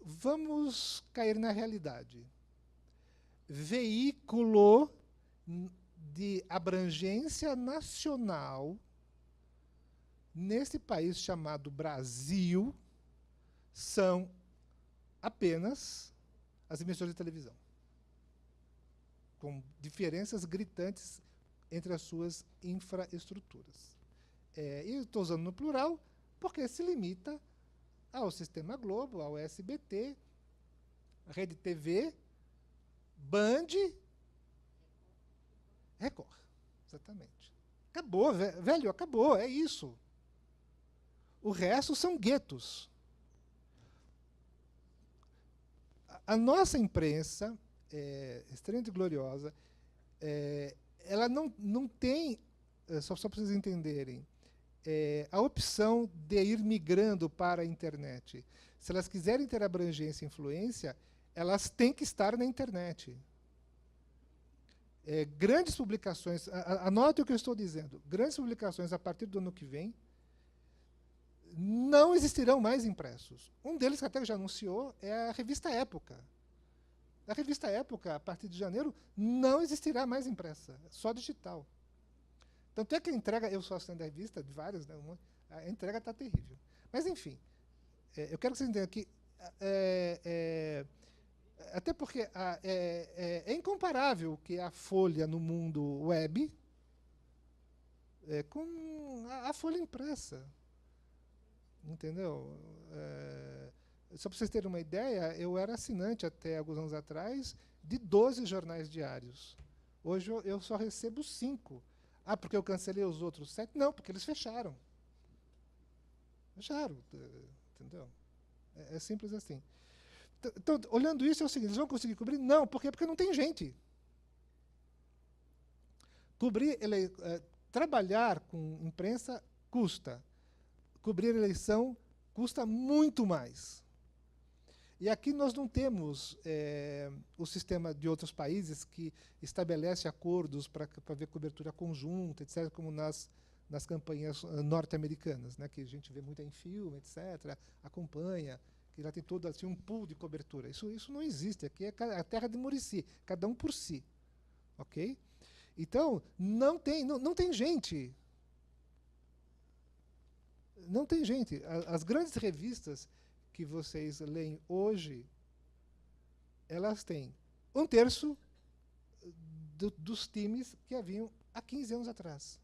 Vamos cair na realidade. Veículo de abrangência nacional nesse país chamado Brasil são apenas as emissoras de televisão, com diferenças gritantes entre as suas infraestruturas. E estou usando no plural porque se limita ao Sistema Globo, ao SBT, Rede TV, Band, Record. Exatamente. Acabou, velho, acabou, é isso. O resto são guetos. A nossa imprensa, extremamente gloriosa, ela não tem, só para vocês entenderem, a opção de ir migrando para a internet. Se elas quiserem ter abrangência e influência, elas têm que estar na internet. Grandes publicações, anote o que eu estou dizendo, grandes publicações a partir do ano que vem não existirão mais impressos. Um deles que até já anunciou é a revista Época. A revista Época, a partir de janeiro, não existirá mais impressa, só digital. Tanto é que a entrega, eu sou assinante da revista, de várias, né, a entrega está terrível. Mas, enfim, eu quero que vocês entendam que, até porque é incomparável que a Folha no mundo web com a Folha impressa. Entendeu? Só para vocês terem uma ideia, eu era assinante até alguns anos atrás de 12 jornais diários. Hoje eu só recebo 5. Ah, porque eu cancelei os outros 7? Não, porque eles fecharam. Fecharam, entendeu? É simples assim. Então, olhando isso, é o seguinte, eles vão conseguir cobrir? Não, por quê? Porque não tem gente. Trabalhar com imprensa custa. Cobrir eleição custa muito mais. E aqui nós não temos o sistema de outros países que estabelece acordos para ver cobertura conjunta, etc., como nas campanhas norte-americanas, né, que a gente vê muito em filme, etc., acompanha, que já tem todo assim, um pool de cobertura. Isso não existe. Aqui é a terra de Murici, cada um por si. Ok? Então, não tem gente. Não tem gente. As grandes revistas que vocês leem hoje, elas têm 1/3 dos times que haviam há 15 anos atrás.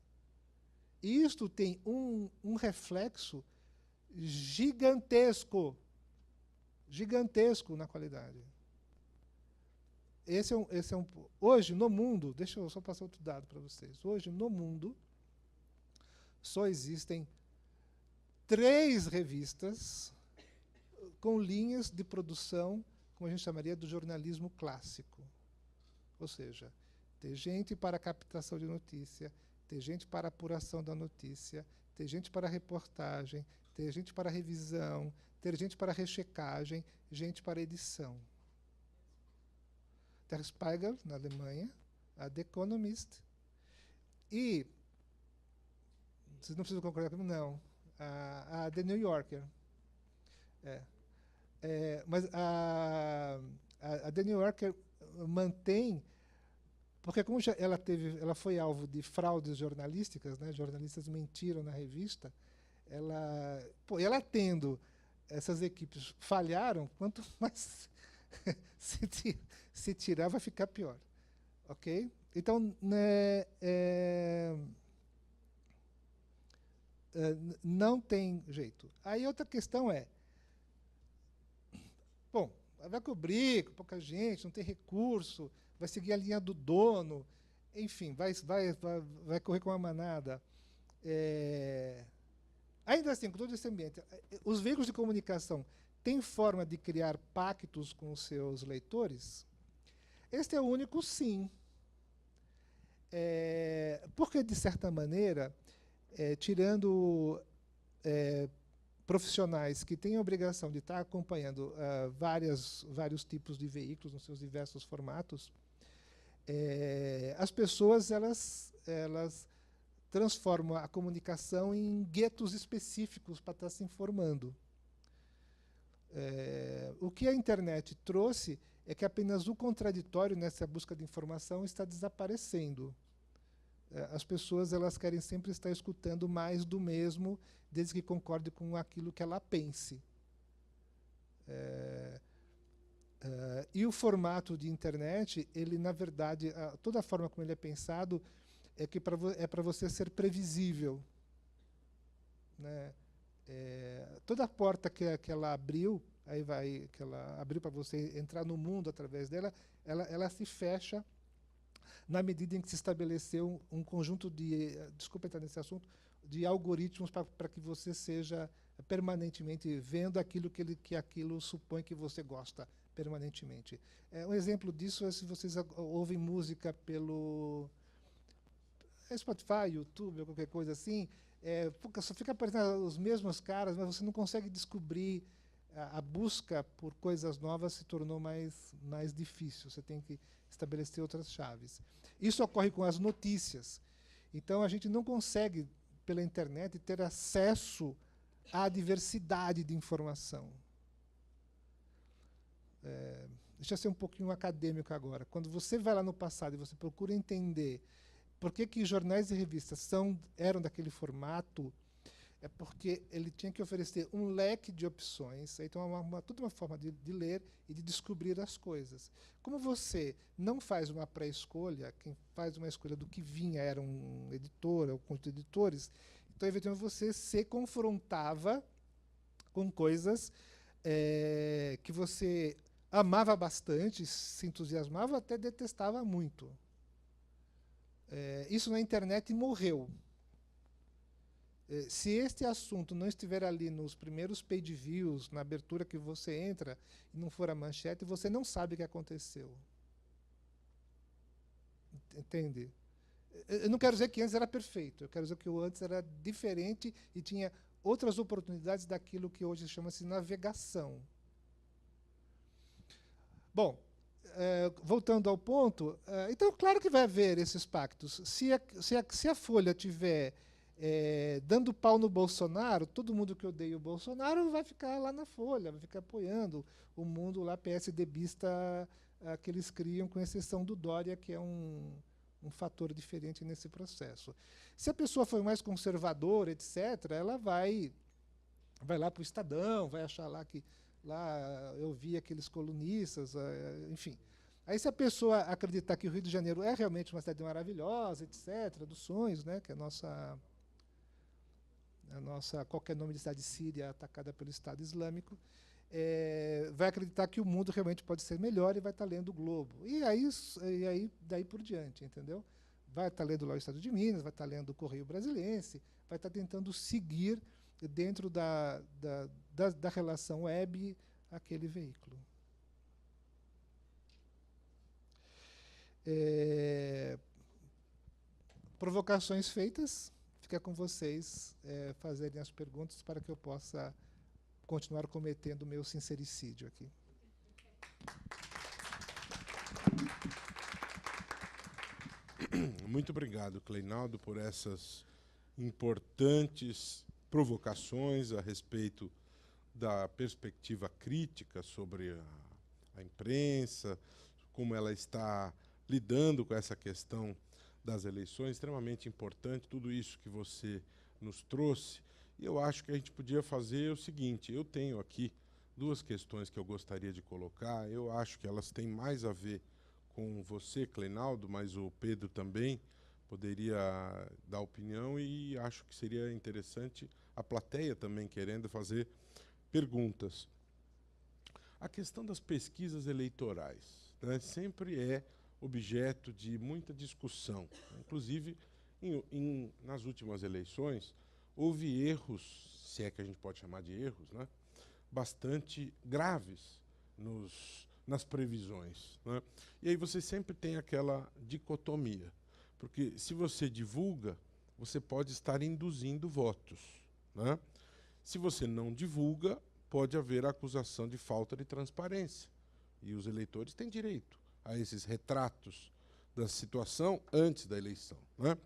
E isto tem um reflexo gigantesco na qualidade. Hoje, no mundo, deixa eu só passar outro dado para vocês. Hoje, no mundo, só existem 3 revistas com linhas de produção, como a gente chamaria, do jornalismo clássico. Ou seja, ter gente para captação de notícia, ter gente para apuração da notícia, ter gente para reportagem, ter gente para revisão, ter gente para rechecagem, gente para edição. Der Spiegel, na Alemanha, a The Economist, e, vocês não precisam concordar comigo, não, a The New Yorker. Mas a The New Yorker mantém, porque como ela foi alvo de fraudes jornalísticas, né, jornalistas mentiram na revista, ela tendo essas equipes falharam, quanto mais se tirar, vai ficar pior. Ok? Então, né, não tem jeito. Aí outra questão é, bom, vai cobrir com pouca gente, não tem recurso, vai seguir a linha do dono, enfim, vai correr com uma manada. Ainda assim, com todo esse ambiente, os veículos de comunicação têm forma de criar pactos com os seus leitores? Este é o único sim. Porque, de certa maneira, tirando profissionais que têm a obrigação de estar acompanhando vários tipos de veículos nos seus diversos formatos, as pessoas elas transformam a comunicação em guetos específicos para estar se informando. O que a internet trouxe é que apenas o contraditório nessa busca de informação está desaparecendo. As pessoas elas querem sempre estar escutando mais do mesmo, desde que concorde com aquilo que ela pense. E o formato de internet, ele, na verdade, toda a forma como ele é pensado é para você ser previsível. né? Toda a porta que ela abriu, que ela abriu para você entrar no mundo através dela, ela se fecha na medida em que se estabeleceu um conjunto de, desculpa entrar nesse assunto, de algoritmos para que você seja permanentemente vendo aquilo que aquilo supõe que você gosta permanentemente. Um exemplo disso é se vocês ouvem música pelo Spotify, YouTube, ou qualquer coisa assim, só fica aparecendo os mesmos caras, mas você não consegue descobrir. A busca por coisas novas se tornou mais difícil. Você tem que estabelecer outras chaves. Isso ocorre com as notícias. Então, a gente não consegue, pela internet, ter acesso à diversidade de informação. Deixa eu ser um pouquinho acadêmico agora. Quando você vai lá no passado e você procura entender por que jornais e revistas eram daquele formato, é porque ele tinha que oferecer um leque de opções, então toda uma forma de ler e de descobrir as coisas. Como você não faz uma pré-escolha, quem faz uma escolha do que vinha era um editor, ou um conjunto de editores, então, eventualmente, você se confrontava com coisas que você amava bastante, se entusiasmava, até detestava muito. Isso na internet morreu. Se este assunto não estiver ali nos primeiros page views, na abertura que você entra, e não for a manchete, você não sabe o que aconteceu. Entende? Eu não quero dizer que antes era perfeito, eu quero dizer que o antes era diferente e tinha outras oportunidades daquilo que hoje chama-se navegação. Bom, voltando ao ponto, então, claro que vai haver esses pactos. Se a Folha tiver dando pau no Bolsonaro, todo mundo que odeia o Bolsonaro vai ficar lá na Folha, vai ficar apoiando o mundo lá PSDBista que eles criam, com exceção do Dória, que é um fator diferente nesse processo. Se a pessoa for mais conservadora, etc., ela vai lá para o Estadão, vai achar lá que eu vi aqueles colunistas, enfim. Aí, se a pessoa acreditar que o Rio de Janeiro é realmente uma cidade maravilhosa, etc., dos sonhos, né, que é a nossa qualquer nome de cidade síria atacada pelo Estado Islâmico, vai acreditar que o mundo realmente pode ser melhor e vai estar lendo o Globo. E aí daí por diante, entendeu? Vai estar lendo lá o Estado de Minas, vai estar lendo o Correio Brasiliense, vai estar tentando seguir dentro da relação web aquele veículo. Provocações feitas, fica com vocês fazerem as perguntas para que eu possa continuar cometendo o meu sincericídio aqui. Muito obrigado, Cleinaldo, por essas importantes provocações a respeito da perspectiva crítica sobre a imprensa, como ela está lidando com essa questão das eleições, extremamente importante, tudo isso que você nos trouxe. E eu acho que a gente podia fazer o seguinte: eu tenho aqui duas questões que eu gostaria de colocar, eu acho que elas têm mais a ver com você, Cleinaldo, mas o Pedro também poderia dar opinião, e acho que seria interessante a plateia também querendo fazer perguntas. A questão das pesquisas eleitorais, né, sempre é objeto de muita discussão. Inclusive, nas últimas eleições, houve erros, se é que a gente pode chamar de erros, né, bastante graves nas previsões, né? E aí você sempre tem aquela dicotomia, porque se você divulga, você pode estar induzindo votos, né? Se você não divulga, pode haver acusação de falta de transparência. E os eleitores têm direito a esses retratos da situação antes da eleição, né?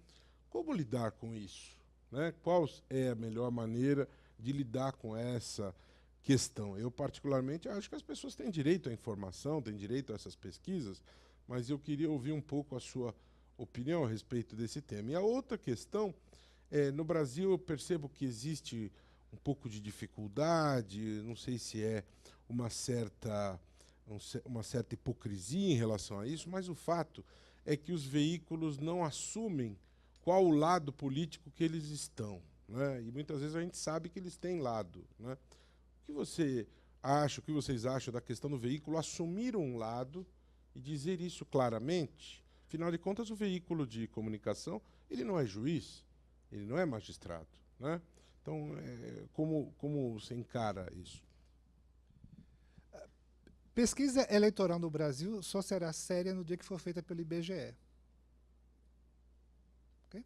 Como lidar com isso, né? Qual é a melhor maneira de lidar com essa questão? Eu, particularmente, acho que as pessoas têm direito à informação, têm direito a essas pesquisas, mas eu queria ouvir um pouco a sua opinião a respeito desse tema. E a outra questão, no Brasil eu percebo que existe um pouco de dificuldade, não sei se é uma certa hipocrisia em relação a isso, mas o fato é que os veículos não assumem qual o lado político que eles estão, né? E muitas vezes a gente sabe que eles têm lado, né? O que você acha, o que vocês acham da questão do veículo assumir um lado e dizer isso claramente? Afinal de contas, o veículo de comunicação, ele não é juiz, ele não é magistrado, né? Então, como você encara isso? Pesquisa eleitoral no Brasil só será séria no dia que for feita pelo IBGE. Okay?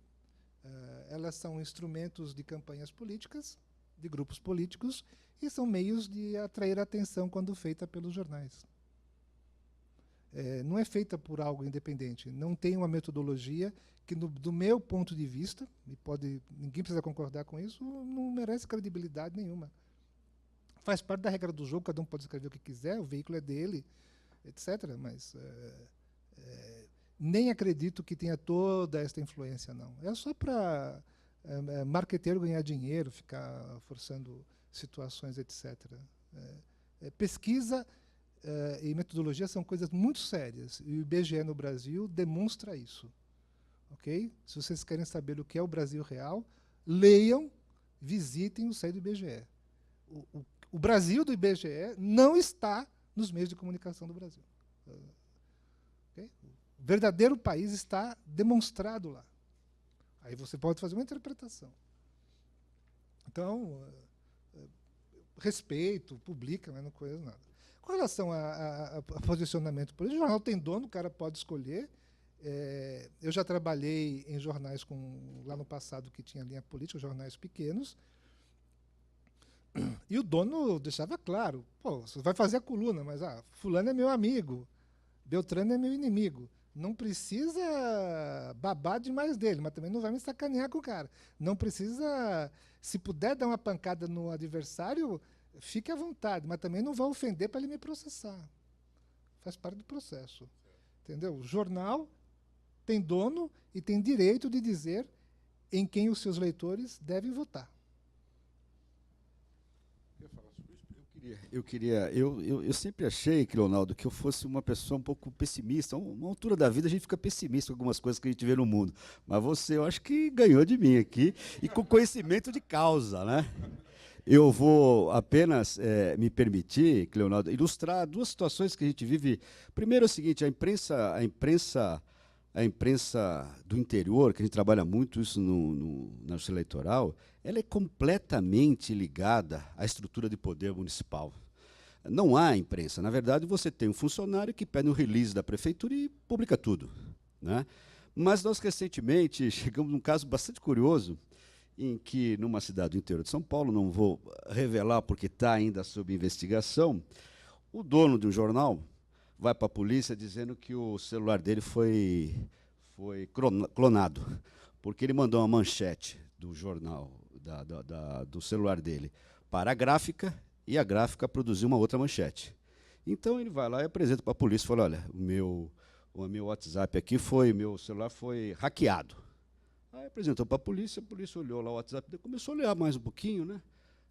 Elas são instrumentos de campanhas políticas, de grupos políticos, e são meios de atrair atenção quando feita pelos jornais. Não é feita por algo independente. Não tem uma metodologia que, do meu ponto de vista, e ninguém precisa concordar com isso, não merece credibilidade nenhuma. Faz parte da regra do jogo, cada um pode escrever o que quiser, o veículo é dele, etc. Mas nem acredito que tenha toda esta influência, não. É só para marqueteiro ganhar dinheiro, ficar forçando situações, etc. Pesquisa e metodologia são coisas muito sérias, e o IBGE no Brasil demonstra isso. Okay? Se vocês querem saber o que é o Brasil real, leiam, visitem o site do IBGE. O Brasil do IBGE não está nos meios de comunicação do Brasil. Okay? O verdadeiro país está demonstrado lá. Aí você pode fazer uma interpretação. Então, respeito, publica, mas não conheço nada. Com relação a posicionamento político, o jornal tem dono, o cara pode escolher. Eu já trabalhei em jornais lá no passado que tinha linha política, jornais pequenos, e o dono deixava claro, pô, você vai fazer a coluna, mas fulano é meu amigo, Beltrano é meu inimigo. Não precisa babar demais dele, mas também não vai me sacanear com o cara. Não precisa, se puder dar uma pancada no adversário, fique à vontade, mas também não vai ofender para ele me processar. Faz parte do processo. Entendeu? O jornal tem dono e tem direito de dizer em quem os seus leitores devem votar. Eu sempre achei, Cleonaldo, que eu fosse uma pessoa um pouco pessimista. A uma altura da vida a gente fica pessimista com algumas coisas que a gente vê no mundo. Mas você, eu acho que ganhou de mim aqui, e com conhecimento de causa, né? Eu vou apenas me permitir, Cleonaldo, ilustrar duas situações que a gente vive. Primeiro é o seguinte, a imprensa do interior, que a gente trabalha muito isso na justiça eleitoral, ela é completamente ligada à estrutura de poder municipal. Não há imprensa. Na verdade, você tem um funcionário que pede um release da prefeitura e publica tudo, né? Mas nós, recentemente, chegamos num caso bastante curioso, em que, numa cidade do interior de São Paulo, não vou revelar porque está ainda sob investigação, o dono de um jornal vai para a polícia dizendo que o celular dele foi clonado, porque ele mandou uma manchete do jornal, do celular dele, para a gráfica, e a gráfica produziu uma outra manchete. Então ele vai lá e apresenta para a polícia e fala, olha, o meu WhatsApp aqui meu celular foi hackeado. Aí apresentou para a polícia olhou lá o WhatsApp dele, começou a olhar mais um pouquinho, né?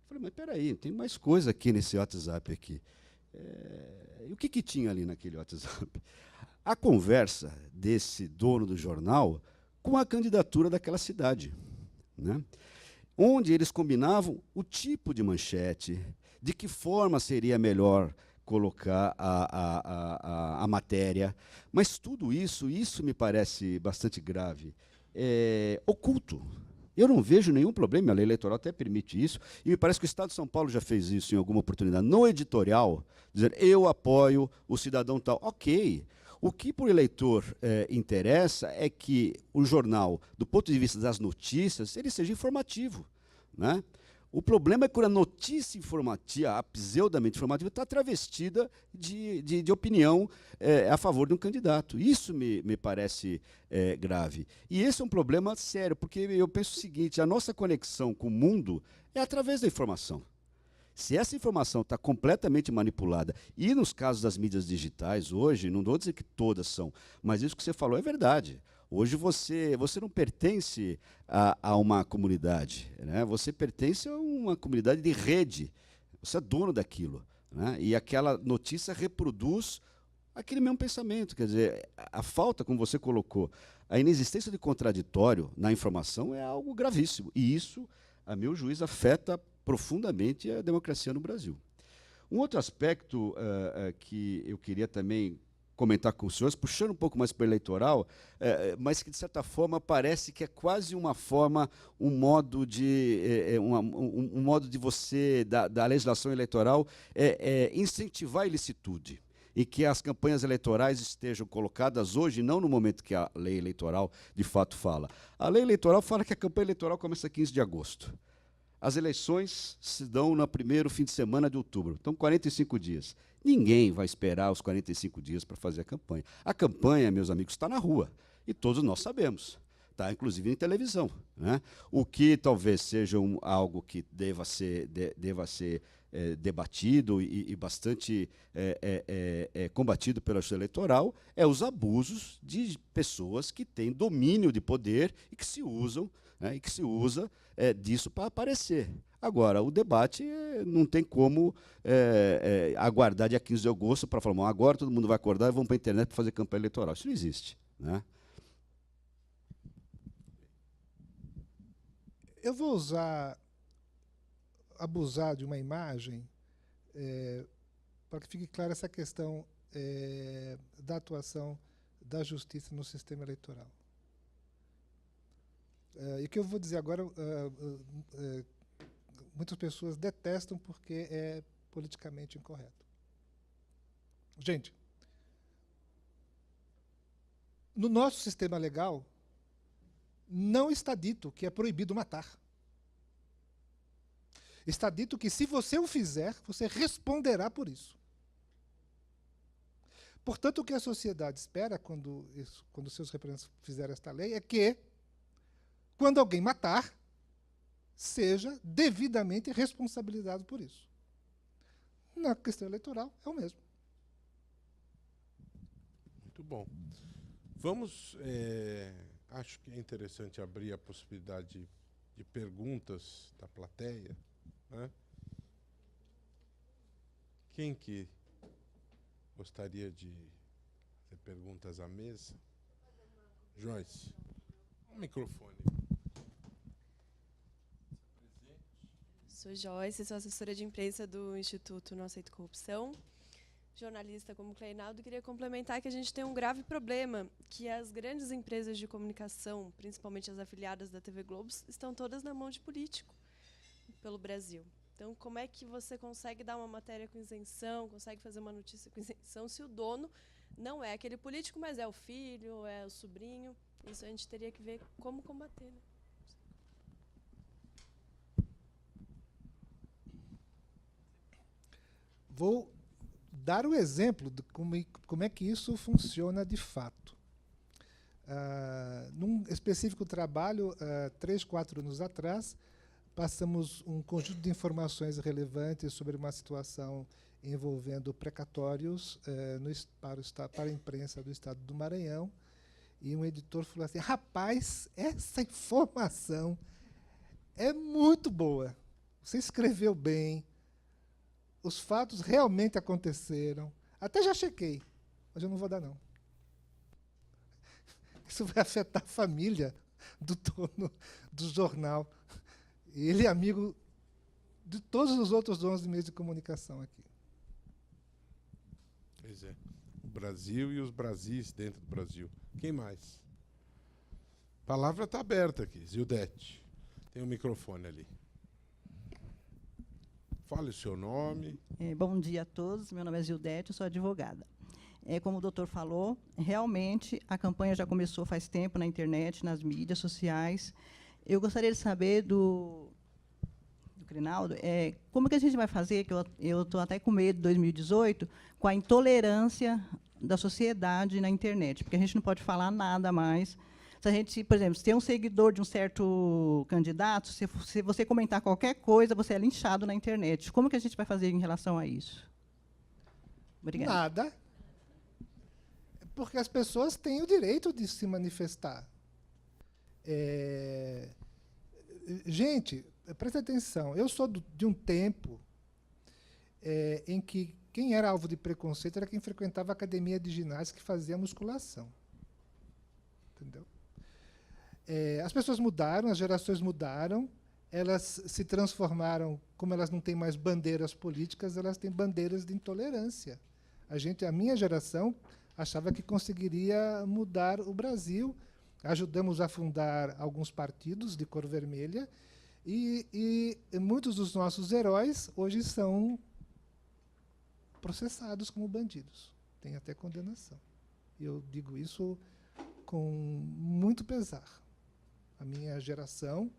Falei, mas peraí, tem mais coisa aqui nesse WhatsApp aqui. E o que tinha ali naquele WhatsApp? A conversa desse dono do jornal com a candidatura daquela cidade, né? Onde eles combinavam o tipo de manchete, de que forma seria melhor colocar a matéria, mas tudo isso me parece bastante grave, oculto. Eu não vejo nenhum problema, a lei eleitoral até permite isso, e me parece que o Estado de São Paulo já fez isso em alguma oportunidade, no editorial, dizer, eu apoio o cidadão tal. Ok, o que para o eleitor interessa é que o jornal, do ponto de vista das notícias, ele seja informativo, né? O problema é quando a notícia informativa, a pseudamente informativa, está travestida de opinião a favor de um candidato. Isso me parece grave. E esse é um problema sério, porque eu penso o seguinte, a nossa conexão com o mundo é através da informação. Se essa informação está completamente manipulada, e nos casos das mídias digitais hoje, não vou dizer que todas são, mas isso que você falou é verdade. Hoje você não pertence a uma comunidade, né? Você pertence a uma comunidade de rede, você é dono daquilo, né? E aquela notícia reproduz aquele mesmo pensamento. Quer dizer, a falta, como você colocou, a inexistência de contraditório na informação é algo gravíssimo, e isso a meu juízo, afeta profundamente a democracia no Brasil. Um outro aspecto que eu queria também comentar com os senhores, puxando um pouco mais para o eleitoral, mas que, de certa forma, parece que é quase uma forma, um modo de você, da legislação eleitoral, incentivar a ilicitude, e que as campanhas eleitorais estejam colocadas hoje, não no momento que a lei eleitoral, de fato, fala. A lei eleitoral fala que a campanha eleitoral começa 15 de agosto. As eleições se dão no primeiro fim de semana de outubro. Então, 45 dias. Ninguém vai esperar os 45 dias para fazer a campanha. A campanha, meus amigos, está na rua. E todos nós sabemos. Está, inclusive, em televisão. Né? O que talvez seja algo que deva ser debatido e bastante combatido pela justiça eleitoral é os abusos de pessoas que têm domínio de poder e que se usam, né, disso para aparecer. Agora, o debate não tem como aguardar dia 15 de agosto para falar, agora todo mundo vai acordar e vamos para a internet para fazer campanha eleitoral. Isso não existe. Né? Eu vou abusar de uma imagem para que fique clara essa questão da atuação da justiça no sistema eleitoral. E o que eu vou dizer agora, muitas pessoas detestam porque é politicamente incorreto. Gente, no nosso sistema legal, não está dito que é proibido matar. Está dito que, se você o fizer, você responderá por isso. Portanto, o que a sociedade espera, quando seus representantes fizerem esta lei, é que, quando alguém matar, seja devidamente responsabilizado por isso. Na questão eleitoral, é o mesmo. Muito bom. Vamos... acho que é interessante abrir a possibilidade de perguntas da plateia. Né? Quem que gostaria de fazer perguntas à mesa? Joyce, um microfone. Sou Joyce, sou assessora de imprensa do Instituto Não Aceito Corrupção. Jornalista como Cleinaldo, queria complementar que a gente tem um grave problema, que as grandes empresas de comunicação, principalmente as afiliadas da TV Globo, estão todas na mão de político pelo Brasil. Então, como é que você consegue dar uma matéria com isenção, consegue fazer uma notícia com isenção, se o dono não é aquele político, mas é o filho, é o sobrinho? Isso a gente teria que ver como combater. Né? Vou dar o exemplo de como é que isso funciona de fato. Num específico trabalho, 3, 4 anos atrás, passamos um conjunto de informações relevantes sobre uma situação envolvendo precatórios para a imprensa do estado do Maranhão, e um editor falou assim, rapaz, essa informação é muito boa, você escreveu bem, os fatos realmente aconteceram. Até já chequei, mas eu não vou dar, não. Isso vai afetar a família do dono do jornal. E ele é amigo de todos os outros donos de meios de comunicação aqui. Pois é. O Brasil e os Brasis dentro do Brasil. Quem mais? A palavra está aberta aqui. Zildete. Tem um microfone ali. Fale o seu nome. Bom dia a todos. Meu nome é Zildete, eu sou advogada. Como o doutor falou, realmente a campanha já começou faz tempo na internet, nas mídias sociais. Eu gostaria de saber do Cleinaldo, como que a gente vai fazer, que eu estou até com medo de 2018, com a intolerância da sociedade na internet, porque a gente não pode falar nada mais. Se a gente, por exemplo, se tem um seguidor de um certo candidato, se você comentar qualquer coisa, você é linchado na internet. Como que a gente vai fazer em relação a isso? Obrigada. Nada. Porque as pessoas têm o direito de se manifestar. Gente, presta atenção. Eu sou de um tempo em que quem era alvo de preconceito era quem frequentava a academia de ginásio, que fazia musculação. Entendeu? As pessoas mudaram, as gerações mudaram, elas se transformaram, como elas não têm mais bandeiras políticas, elas têm bandeiras de intolerância. A minha geração, achava que conseguiria mudar o Brasil. Ajudamos a fundar alguns partidos de cor vermelha, e muitos dos nossos heróis hoje são processados como bandidos. Tem até condenação. E eu digo isso com muito pesar. A minha geração,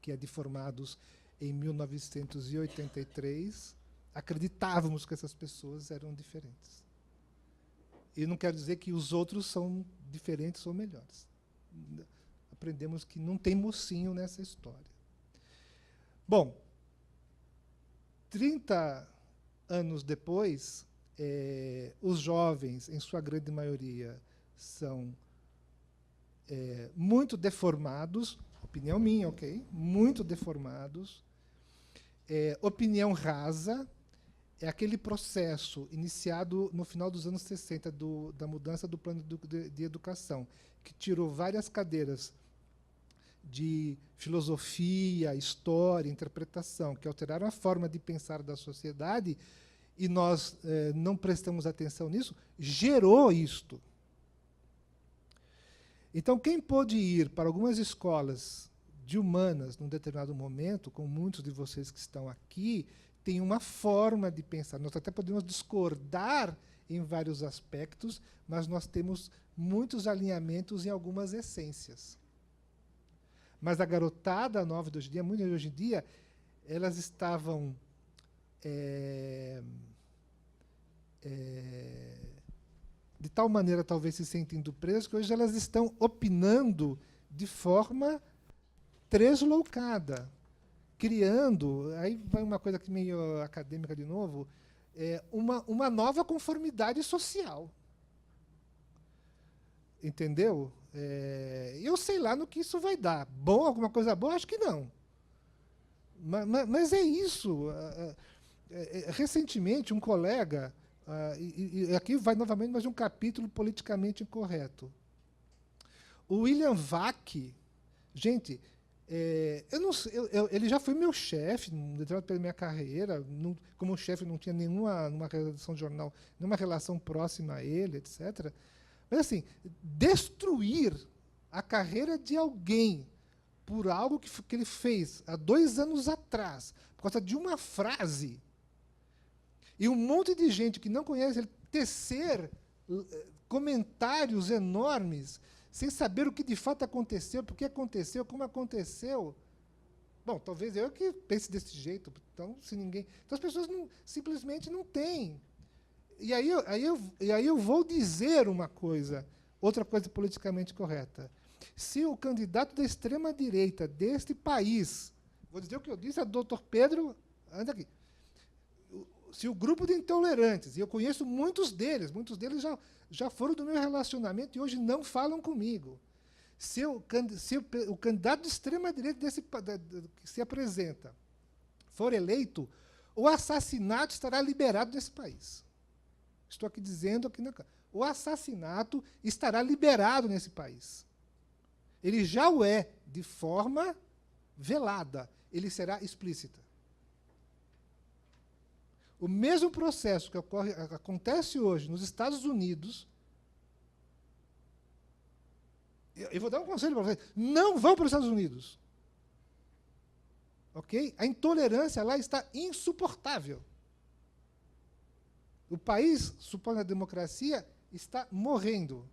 que é de formados em 1983, acreditávamos que essas pessoas eram diferentes. E não quero dizer que os outros são diferentes ou melhores. Aprendemos que não tem mocinho nessa história. Bom, 30 anos depois, os jovens, em sua grande maioria, são muito deformados, opinião minha, ok? Muito deformados. Opinião rasa é aquele processo iniciado no final dos anos 60 da mudança do plano de educação, que tirou várias cadeiras de filosofia, história, interpretação, que alteraram a forma de pensar da sociedade, e nós não prestamos atenção nisso, gerou isto. Então, quem pôde ir para algumas escolas de humanas num determinado momento, como muitos de vocês que estão aqui, tem uma forma de pensar. Nós até podemos discordar em vários aspectos, mas nós temos muitos alinhamentos em algumas essências. Mas a garotada nova de hoje em dia, muitas de hoje em dia, elas estavam de tal maneira, talvez, se sentindo presas, que hoje elas estão opinando de forma tresloucada, criando, aí vai uma coisa aqui meio acadêmica de novo, uma nova conformidade social. Entendeu? Eu sei lá no que isso vai dar. Bom, alguma coisa boa? Acho que não. Mas é isso. Recentemente, um colega, e aqui vai novamente mais um capítulo politicamente incorreto. O William Vac, gente, eu não sei, ele já foi meu chefe, pela minha carreira, como chefe não tinha numa redação de jornal, nenhuma relação próxima a ele, etc. Mas, assim, destruir a carreira de alguém por algo que ele fez há 2 anos atrás, por causa de uma frase, e um monte de gente que não conhece ele tecer comentários enormes, sem saber o que de fato aconteceu, por que aconteceu, como aconteceu. Bom, talvez eu que pense desse jeito. Então, se ninguém, então as pessoas simplesmente não têm. E aí eu vou dizer uma coisa, outra coisa politicamente correta. Se o candidato da extrema-direita deste país, vou dizer o que eu disse a doutor Pedro, anda aqui, se o grupo de intolerantes, e eu conheço muitos deles já foram do meu relacionamento e hoje não falam comigo. Se o candidato de extrema-direita que se apresenta for eleito, o assassinato estará liberado nesse país. Estou aqui dizendo, o assassinato estará liberado nesse país. Ele já o é de forma velada, ele será explícita. O mesmo processo que acontece hoje nos Estados Unidos, eu vou dar um conselho para vocês, não vão para os Estados Unidos. Ok? A intolerância lá está insuportável. O país, supondo a democracia, está morrendo.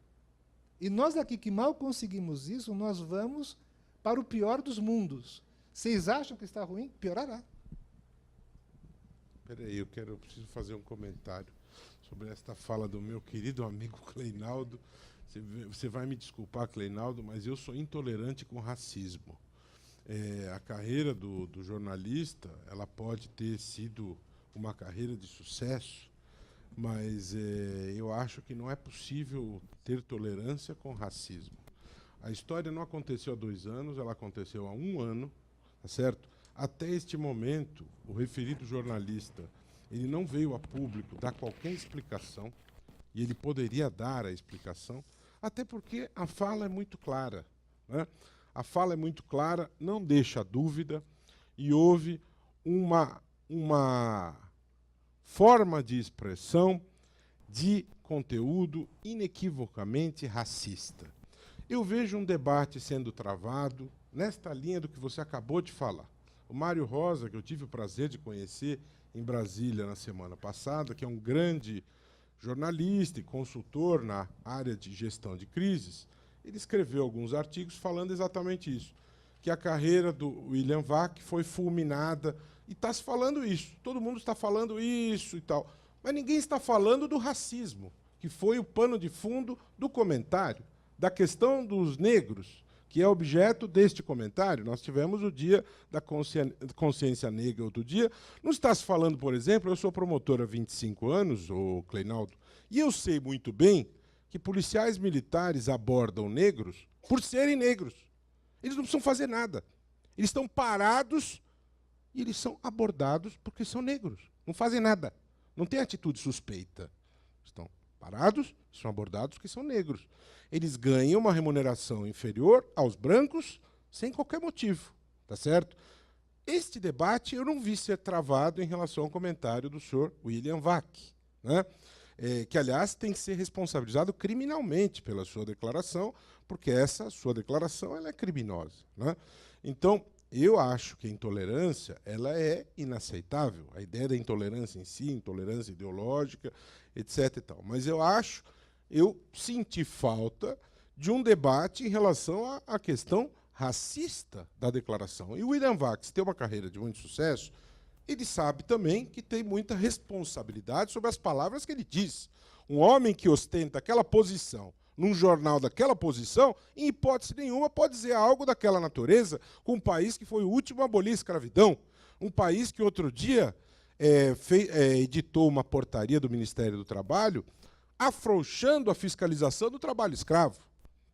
E nós aqui que mal conseguimos isso, nós vamos para o pior dos mundos. Vocês acham que está ruim? Piorará. Espera aí, eu preciso fazer um comentário sobre esta fala do meu querido amigo Cleinaldo. Você vai me desculpar, Cleinaldo, mas eu sou intolerante com racismo. A carreira do jornalista, ela pode ter sido uma carreira de sucesso, mas eu acho que não é possível ter tolerância com racismo. A história não aconteceu há 2 anos, ela aconteceu há 1 ano, tá certo? Até este momento, o referido jornalista, ele não veio a público dar qualquer explicação, e ele poderia dar a explicação, até porque a fala é muito clara, né? A fala é muito clara, não deixa dúvida, e houve uma forma de expressão de conteúdo inequivocamente racista. Eu vejo um debate sendo travado nesta linha do que você acabou de falar. O Mário Rosa, que eu tive o prazer de conhecer em Brasília na semana passada, que é um grande jornalista e consultor na área de gestão de crises, ele escreveu alguns artigos falando exatamente isso, que a carreira do William Vac foi fulminada, e está se falando isso, todo mundo está falando isso e tal, mas ninguém está falando do racismo, que foi o pano de fundo do comentário, da questão dos negros, que é objeto deste comentário. Nós tivemos o Dia da Consciência Negra outro dia. Não está se falando, por exemplo, eu sou promotor há 25 anos, o Kleinaldo, e eu sei muito bem que policiais militares abordam negros por serem negros. Eles não precisam fazer nada. Eles estão parados e eles são abordados porque são negros. Não fazem nada. Não tem atitude suspeita. Estão parados, são abordados porque são negros. Eles ganham uma remuneração inferior aos brancos sem qualquer motivo. Tá certo? Este debate eu não vi ser travado em relação ao comentário do senhor William Vac, né? Que, aliás, tem que ser responsabilizado criminalmente pela sua declaração, porque essa sua declaração ela é criminosa, né? Então, eu acho que a intolerância ela é inaceitável. A ideia da intolerância em si, intolerância ideológica, etc. e tal. Mas eu senti falta de um debate em relação à questão racista da declaração. E o William Vac, se tem uma carreira de muito sucesso, ele sabe também que tem muita responsabilidade sobre as palavras que ele diz. Um homem que ostenta aquela posição, num jornal daquela posição, em hipótese nenhuma pode dizer algo daquela natureza com um país que foi o último a abolir a escravidão, um país que outro dia editou uma portaria do Ministério do Trabalho afrouxando a fiscalização do trabalho escravo,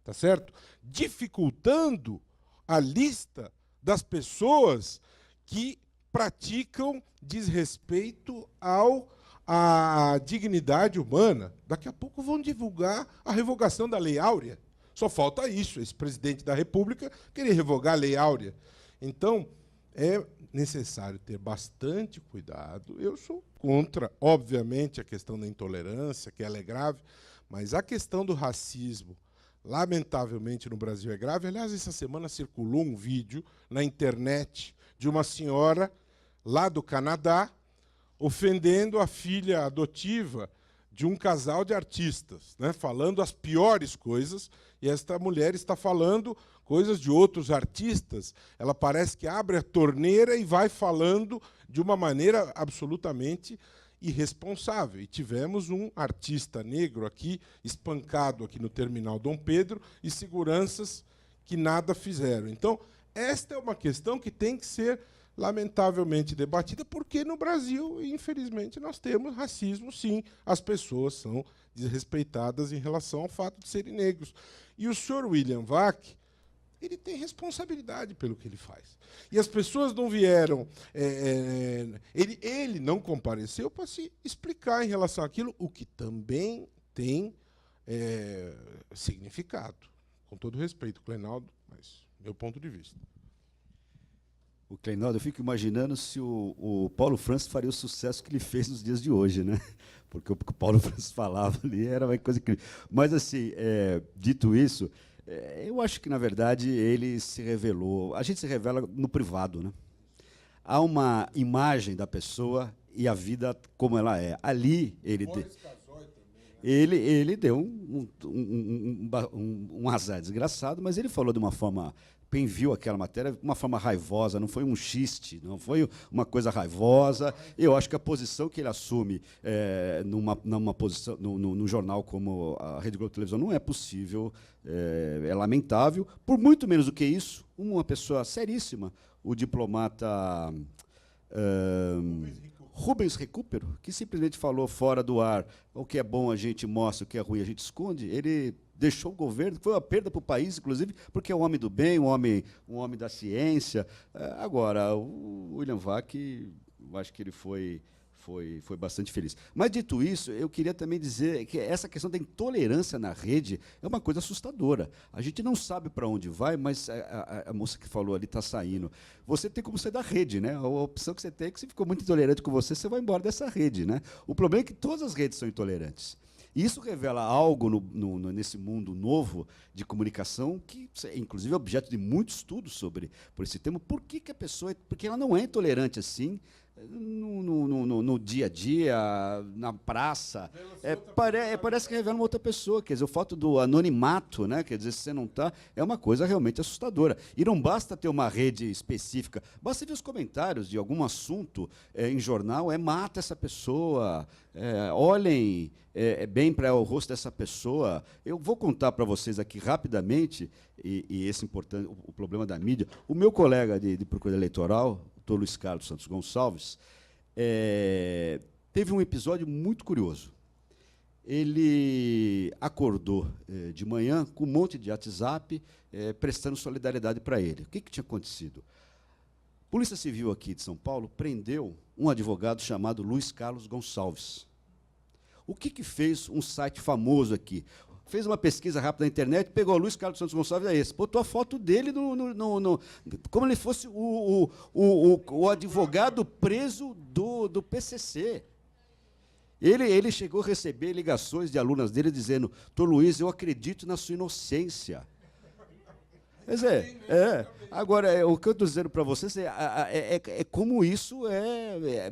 tá certo? Dificultando a lista das pessoas que praticam desrespeito à dignidade humana. Daqui a pouco vão divulgar a revogação da Lei Áurea. Só falta isso, esse presidente da República querer revogar a Lei Áurea. Então, é necessário ter bastante cuidado. Eu sou contra, obviamente, a questão da intolerância, que ela é grave, mas a questão do racismo, lamentavelmente, no Brasil é grave. Aliás, essa semana circulou um vídeo na internet de uma senhora lá do Canadá ofendendo a filha adotiva de um casal de artistas, né, falando as piores coisas, e esta mulher está falando coisas de outros artistas. Ela parece que abre a torneira e vai falando de uma maneira absolutamente irresponsável. E tivemos um artista negro aqui, espancado aqui no Terminal Dom Pedro, e seguranças que nada fizeram. Então, esta é uma questão que tem que ser lamentavelmente debatida, porque no Brasil, infelizmente, nós temos racismo, sim. As pessoas são desrespeitadas em relação ao fato de serem negros. E o senhor William Vac, ele tem responsabilidade pelo que ele faz. E as pessoas não vieram... ele não compareceu para se explicar em relação àquilo, o que também tem significado. Com todo respeito, Kleinaldo, mas meu ponto de vista. O Kleinaldo, eu fico imaginando se o Paulo Francis faria o sucesso que ele fez nos dias de hoje, né? Porque o que o Paulo Francis falava ali era uma coisa incrível. Mas, assim, dito isso, eu acho que, na verdade, ele se revelou... A gente se revela no privado, né? Há uma imagem da pessoa e a vida como ela é. Ali, ele deu um azar desgraçado, mas ele falou de uma forma... Quem viu aquela matéria, de uma forma raivosa, não foi um xiste, não foi uma coisa raivosa. Eu acho que a posição que ele assume numa posição, num jornal como a Rede Globo Televisão não é possível, é lamentável. Por muito menos do que isso, uma pessoa seríssima, o diplomata Rubens Recupero, que simplesmente falou fora do ar: o que é bom a gente mostra, o que é ruim a gente esconde. Ele deixou o governo, foi uma perda para o país, inclusive, porque é um homem do bem, um homem da ciência. Agora, o William Vac, eu acho que ele foi foi bastante feliz. Mas, dito isso, eu queria também dizer que essa questão da intolerância na rede é uma coisa assustadora. A gente não sabe para onde vai, mas a moça que falou ali está saindo. Você tem como sair da rede, né? A opção que você tem é que se ficou muito intolerante com você, você vai embora dessa rede, né? O problema é que todas as redes são intolerantes. E isso revela algo nesse mundo novo de comunicação que, inclusive, é objeto de muito estudo por esse tema. Por que a pessoa... Porque ela não é intolerante assim no dia a dia, na praça. Parece que revela uma outra pessoa. Quer dizer, o fato do anonimato, né? Quer dizer, se você não está, é uma coisa realmente assustadora. E não basta ter uma rede específica, basta ver os comentários de algum assunto em jornal, mata essa pessoa, olhem bem para o rosto dessa pessoa. Eu vou contar para vocês aqui rapidamente, e esse importante, o problema da mídia. O meu colega de Procuradoria Eleitoral, o Dr. Luiz Carlos Santos Gonçalves, teve um episódio muito curioso. Ele acordou de manhã com um monte de WhatsApp prestando solidariedade para ele. O que tinha acontecido? A Polícia Civil aqui de São Paulo prendeu um advogado chamado Luiz Carlos Gonçalves. O que fez um site famoso aqui? Fez uma pesquisa rápida na internet, pegou o Luiz Carlos Santos Gonçalves, botou a foto dele como ele fosse o advogado preso do PCC. Ele chegou a receber ligações de alunas dele dizendo: "Dr. Luiz, eu acredito na sua inocência." Quer dizer, agora, o que eu estou dizendo para vocês é como isso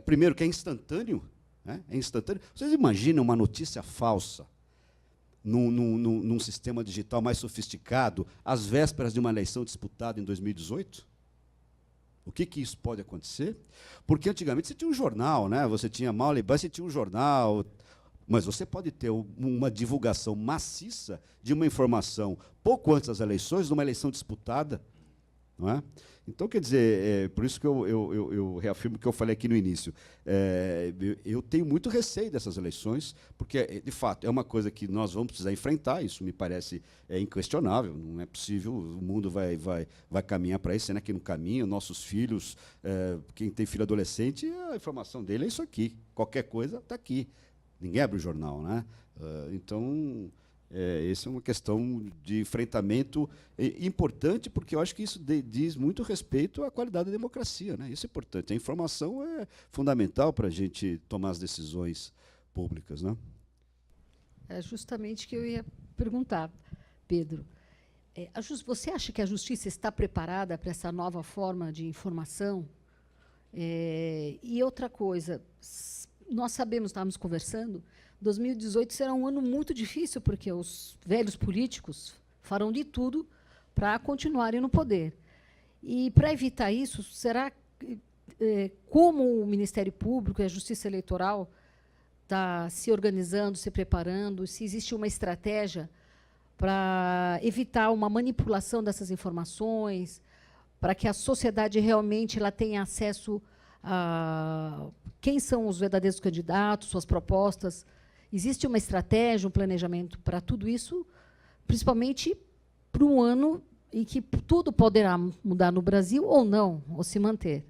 primeiro, que é instantâneo. Né? É instantâneo. Vocês imaginam uma notícia falsa num sistema digital mais sofisticado, às vésperas de uma eleição disputada em 2018? O que isso pode acontecer? Porque antigamente você tinha um jornal, né? Você tinha Maulibã, você tinha um jornal, mas você pode ter uma divulgação maciça de uma informação pouco antes das eleições, de uma eleição disputada, não é? Então, quer dizer, por isso que eu reafirmo o que eu falei aqui no início. Eu tenho muito receio dessas eleições, porque, de fato, é uma coisa que nós vamos precisar enfrentar, isso me parece inquestionável, não é possível, o mundo vai caminhar para isso, sendo que no caminho, nossos filhos, quem tem filho adolescente, a informação dele é isso aqui, qualquer coisa está aqui. Ninguém abre o jornal, né? Então... essa é uma questão de enfrentamento importante, porque eu acho que isso diz muito respeito à qualidade da democracia, né? Isso é importante. A informação é fundamental para a gente tomar as decisões públicas, né? É justamente o que eu ia perguntar, Pedro. Você acha que a justiça está preparada para essa nova forma de informação? E outra coisa, nós sabemos, estávamos conversando, 2018 será um ano muito difícil, porque os velhos políticos farão de tudo para continuarem no poder. E, para evitar isso, será como o Ministério Público e a Justiça Eleitoral está se organizando, se preparando, se existe uma estratégia para evitar uma manipulação dessas informações, para que a sociedade realmente tenha acesso a quem são os verdadeiros candidatos, suas propostas? Existe uma estratégia, um planejamento para tudo isso, principalmente para um ano em que tudo poderá mudar no Brasil ou não, ou se manter?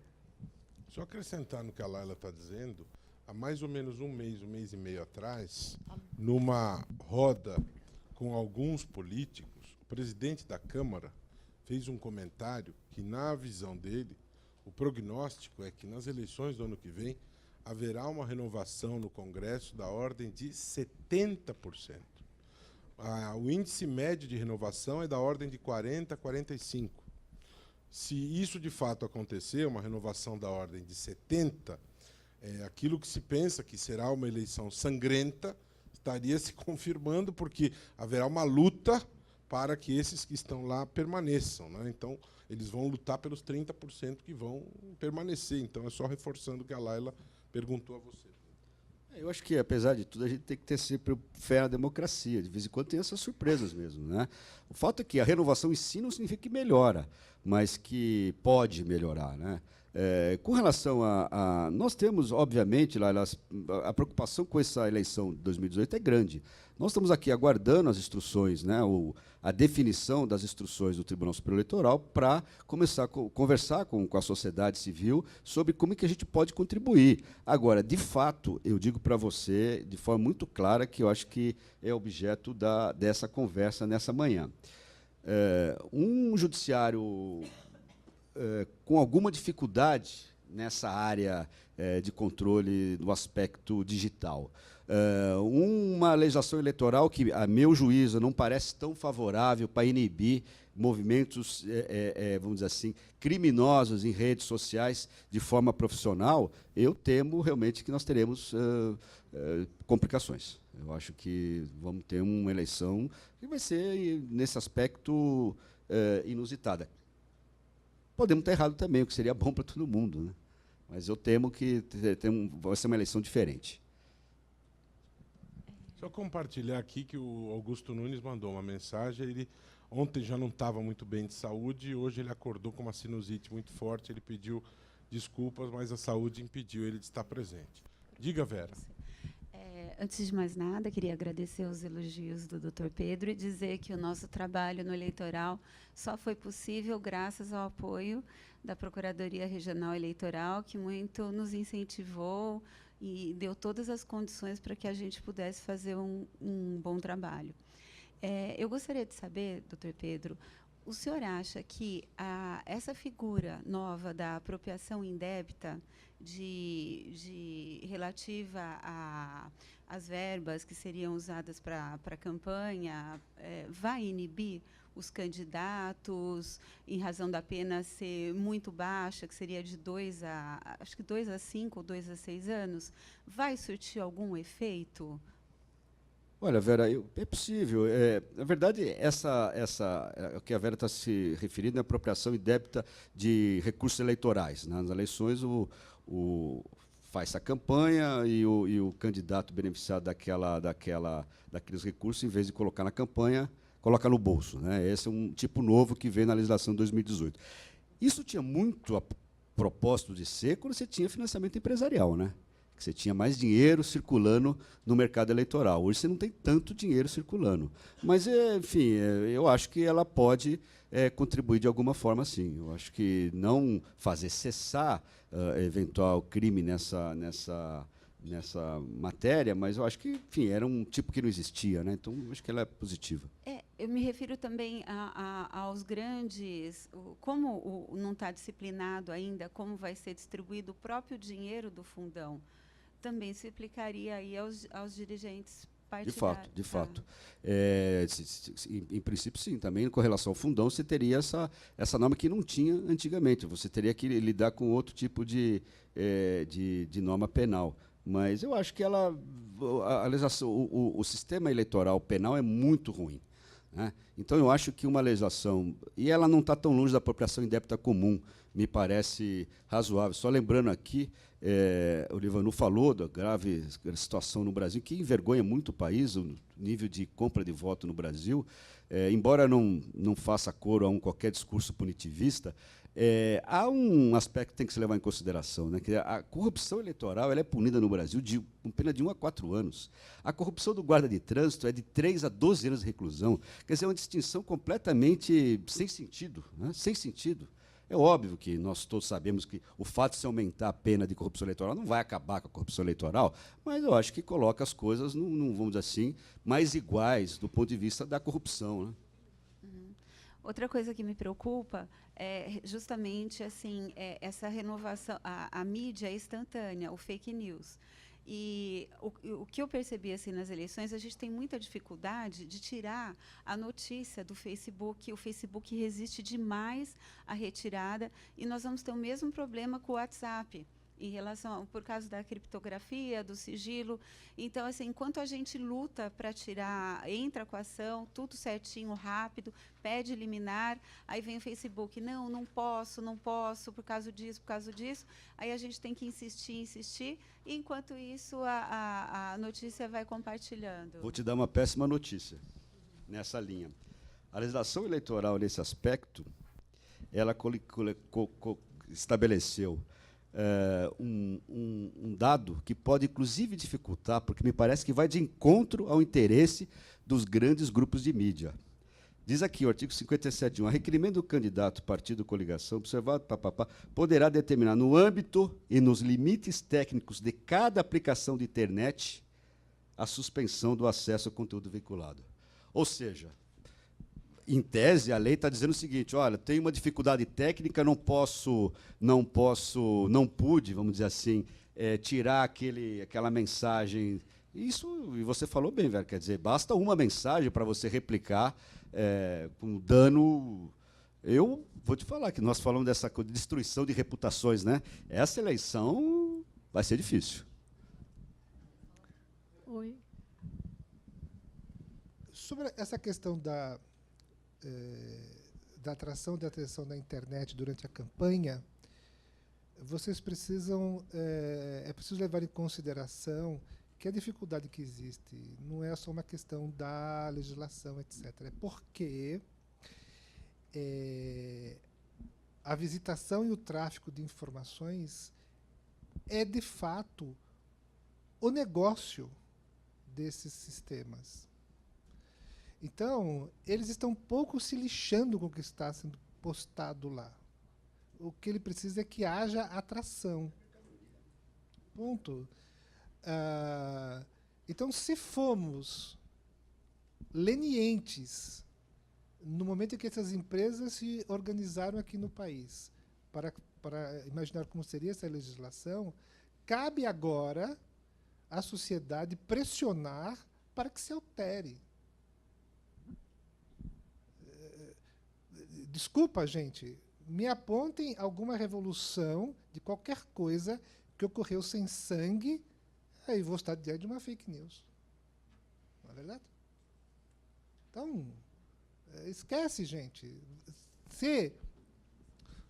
Só acrescentar no que a Laila está dizendo, há mais ou menos um mês e meio atrás, numa roda com alguns políticos, o presidente da Câmara fez um comentário que, na visão dele, o prognóstico é que, nas eleições do ano que vem, haverá uma renovação no Congresso da ordem de 70%. O índice médio de renovação é da ordem de 40% a 45%. Se isso de fato acontecer, uma renovação da ordem de 70%, aquilo que se pensa que será uma eleição sangrenta estaria se confirmando, porque haverá uma luta para que esses que estão lá permaneçam, né? Então, eles vão lutar pelos 30% que vão permanecer. Então, é só reforçando o que a Laila perguntou a você. Eu acho que, apesar de tudo, a gente tem que ter sempre fé na democracia. De vez em quando tem essas surpresas mesmo, né? O fato é que a renovação em si não significa que melhora, mas que pode melhorar, né? Com relação nós temos, obviamente, lá, a preocupação com essa eleição de 2018 é grande. Nós estamos aqui aguardando as instruções, né, a definição das instruções do Tribunal Superior Eleitoral para começar a conversar com a sociedade civil sobre como é que a gente pode contribuir. Agora, de fato, eu digo para você, de forma muito clara, que eu acho que é objeto dessa conversa nessa manhã. Um judiciário com alguma dificuldade nessa área de controle do aspecto digital. Uma legislação eleitoral que, a meu juízo, não parece tão favorável para inibir movimentos, vamos dizer assim, criminosos em redes sociais de forma profissional, eu temo realmente que nós teremos complicações. Eu acho que vamos ter uma eleição que vai ser, nesse aspecto, inusitada. Podemos estar errados também, o que seria bom para todo mundo, né? Mas eu temo que vai ser uma eleição diferente. Só compartilhar aqui que o Augusto Nunes mandou uma mensagem. Ele ontem já não estava muito bem de saúde, e hoje ele acordou com uma sinusite muito forte. Ele pediu desculpas, mas a saúde impediu ele de estar presente. Diga, Vera. Antes de mais nada, queria agradecer os elogios do Dr. Pedro e dizer que o nosso trabalho no eleitoral só foi possível graças ao apoio da Procuradoria Regional Eleitoral, que muito nos incentivou e deu todas as condições para que a gente pudesse fazer um bom trabalho. Eu gostaria de saber, Dr. Pedro, o senhor acha que essa figura nova da apropriação indébita relativa às verbas que seriam usadas para a campanha vai inibir os candidatos em razão da pena ser muito baixa, que seria de 2 a 5 ou 2 a 6 anos? Vai surtir algum efeito? Olha, Vera, é possível. Na verdade, o que a Vera está se referindo é a apropriação indébita de recursos eleitorais. Nas eleições, faz a campanha e o candidato beneficiado daqueles recursos, em vez de colocar na campanha, coloca no bolso, né? Esse é um tipo novo que veio na legislação de 2018. Isso tinha muito a propósito de ser quando você tinha financiamento empresarial, né? Que você tinha mais dinheiro circulando no mercado eleitoral. Hoje você não tem tanto dinheiro circulando. Mas, enfim, eu acho que ela pode contribuir de alguma forma, sim. Eu acho que não fazer cessar eventual crime nessa matéria, mas eu acho que, enfim, era um tipo que não existia, né? Então, eu acho que ela é positiva. Eu me refiro também aos grandes, como não está disciplinado ainda, como vai ser distribuído o próprio dinheiro do fundão, também se aplicaria aí aos dirigentes partidários. De fato. Em princípio, sim. Também, com relação ao fundão, você teria essa norma que não tinha antigamente. Você teria que lidar com outro tipo de norma penal. Mas eu acho que a legislação, o sistema eleitoral penal é muito ruim, né? Então, eu acho que uma legislação, e ela não está tão longe da apropriação indébita comum, me parece razoável. Só lembrando aqui, o Livanu falou da grave situação no Brasil, que envergonha muito o país, o nível de compra de voto no Brasil. Embora não faça coro a qualquer discurso punitivista, há um aspecto que tem que se levar em consideração, né? Que a corrupção eleitoral ela é punida no Brasil com pena de 1 a 4 anos. A corrupção do guarda de trânsito é de 3 a 12 anos de reclusão. Quer dizer, é uma distinção completamente sem sentido, né? Sem sentido. É óbvio que nós todos sabemos que o fato de se aumentar a pena de corrupção eleitoral não vai acabar com a corrupção eleitoral, mas eu acho que coloca as coisas, vamos dizer assim, mais iguais do ponto de vista da corrupção, né? Outra coisa que me preocupa é justamente assim, essa renovação, a mídia instantânea, o fake news. E o que eu percebi assim, nas eleições, a gente tem muita dificuldade de tirar a notícia do Facebook. O Facebook resiste demais à retirada e nós vamos ter o mesmo problema com o WhatsApp, por causa da criptografia, do sigilo. Então, assim, enquanto a gente luta para tirar, entra com a ação, tudo certinho, rápido, pede liminar, aí vem o Facebook, não posso, por causa disso, aí a gente tem que insistir, e enquanto isso a notícia vai compartilhando. Vou te dar uma péssima notícia nessa linha. A legislação eleitoral, nesse aspecto, ela estabeleceu um dado que pode, inclusive, dificultar, porque me parece que vai de encontro ao interesse dos grandes grupos de mídia. Diz aqui o artigo 57.1, a requerimento do candidato, partido ou coligação, observado, poderá determinar no âmbito e nos limites técnicos de cada aplicação de internet a suspensão do acesso ao conteúdo vinculado. Ou seja, em tese, a lei está dizendo o seguinte, olha, tem uma dificuldade técnica, não pude, vamos dizer assim, tirar aquela mensagem. Isso, e você falou bem, velho, quer dizer, basta uma mensagem para você replicar com dano. Eu vou te falar que nós falamos dessa coisa de destruição de reputações, né? Essa eleição vai ser difícil. Oi. Sobre essa questão da atração e da atenção da internet durante a campanha, vocês precisam, é preciso levar em consideração que a dificuldade que existe não é só uma questão da legislação, etc. É porque a visitação e o tráfico de informações é, de fato, o negócio desses sistemas. Então, eles estão pouco se lixando com o que está sendo postado lá. O que ele precisa é que haja atração. Ponto. Então, se formos lenientes no momento em que essas empresas se organizaram aqui no país para imaginar como seria essa legislação, cabe agora à sociedade pressionar para que se altere. Desculpa, gente, me apontem alguma revolução de qualquer coisa que ocorreu sem sangue, aí vou estar diante de uma fake news. Não é verdade? Então, esquece, gente. Se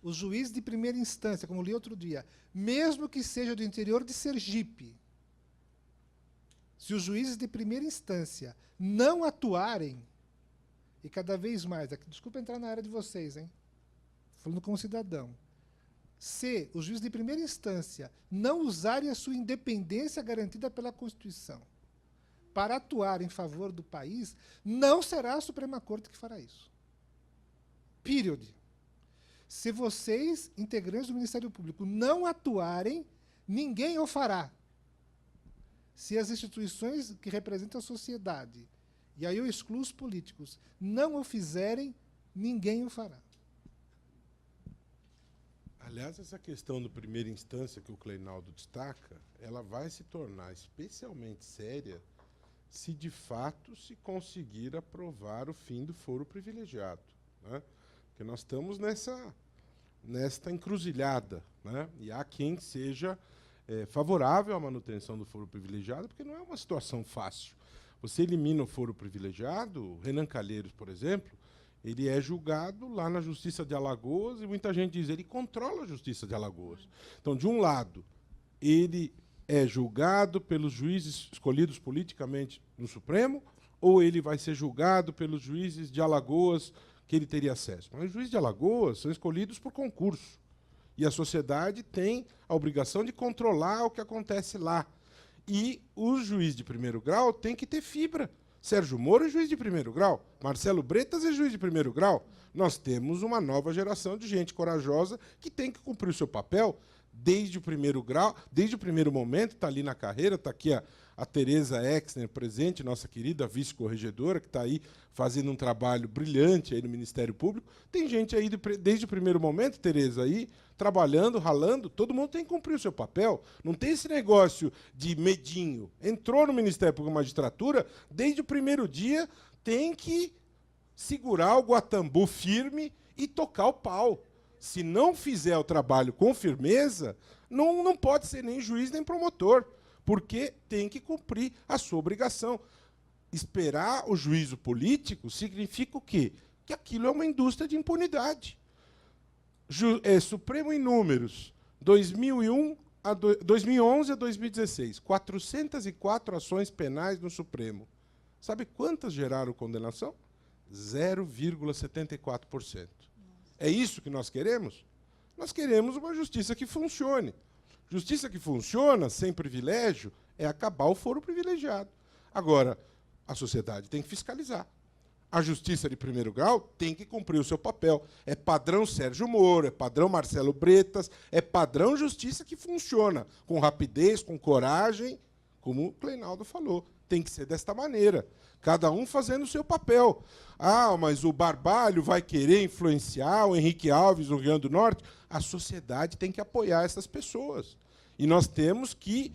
os juízes de primeira instância, como li outro dia, mesmo que seja do interior de Sergipe, se os juízes de primeira instância não atuarem, e cada vez mais, desculpa entrar na área de vocês, hein? Falando como cidadão. Se os juízes de primeira instância não usarem a sua independência garantida pela Constituição para atuar em favor do país, não será a Suprema Corte que fará isso. Period. Se vocês, integrantes do Ministério Público, não atuarem, ninguém o fará. Se as instituições que representam a sociedade, e aí eu excluo os políticos, não o fizerem, ninguém o fará. Aliás, essa questão do primeira instância que o Cleinaldo destaca, ela vai se tornar especialmente séria se de fato se conseguir aprovar o fim do foro privilegiado, né? Porque nós estamos nesta encruzilhada, né? E há quem seja favorável à manutenção do foro privilegiado, porque não é uma situação fácil. Você elimina o foro privilegiado, o Renan Calheiros, por exemplo, ele é julgado lá na Justiça de Alagoas, e muita gente diz, ele controla a Justiça de Alagoas. Então, de um lado, ele é julgado pelos juízes escolhidos politicamente no Supremo, ou ele vai ser julgado pelos juízes de Alagoas que ele teria acesso. Mas os juízes de Alagoas são escolhidos por concurso. E a sociedade tem a obrigação de controlar o que acontece lá. E o juiz de primeiro grau tem que ter fibra. Sérgio Moro é juiz de primeiro grau, Marcelo Bretas é juiz de primeiro grau. Nós temos uma nova geração de gente corajosa que tem que cumprir o seu papel desde o primeiro grau, desde o primeiro momento, está ali na carreira, está aqui a Tereza Exner presente, nossa querida vice-corregedora, que está aí fazendo um trabalho brilhante aí no Ministério Público. Tem gente aí desde o primeiro momento, Tereza, aí, trabalhando, ralando, todo mundo tem que cumprir o seu papel. Não tem esse negócio de medinho. Entrou no Ministério Público e Magistratura, desde o primeiro dia tem que segurar o guatambu firme e tocar o pau. Se não fizer o trabalho com firmeza, não pode ser nem juiz nem promotor, porque tem que cumprir a sua obrigação. Esperar o juízo político significa o quê? Que aquilo é uma indústria de impunidade. Supremo em números, 2011 a 2016, 404 ações penais no Supremo. Sabe quantas geraram condenação? 0,74%. É isso que nós queremos? Nós queremos uma justiça que funcione. Justiça que funciona, sem privilégio, é acabar o foro privilegiado. Agora, a sociedade tem que fiscalizar. A justiça de primeiro grau tem que cumprir o seu papel. É padrão Sérgio Moro, é padrão Marcelo Bretas, é padrão justiça que funciona, com rapidez, com coragem, como o Cleinaldo falou. Tem que ser desta maneira. Cada um fazendo o seu papel. Ah, mas o Barbalho vai querer influenciar o Henrique Alves no Rio Grande do Norte? A sociedade tem que apoiar essas pessoas. E nós temos que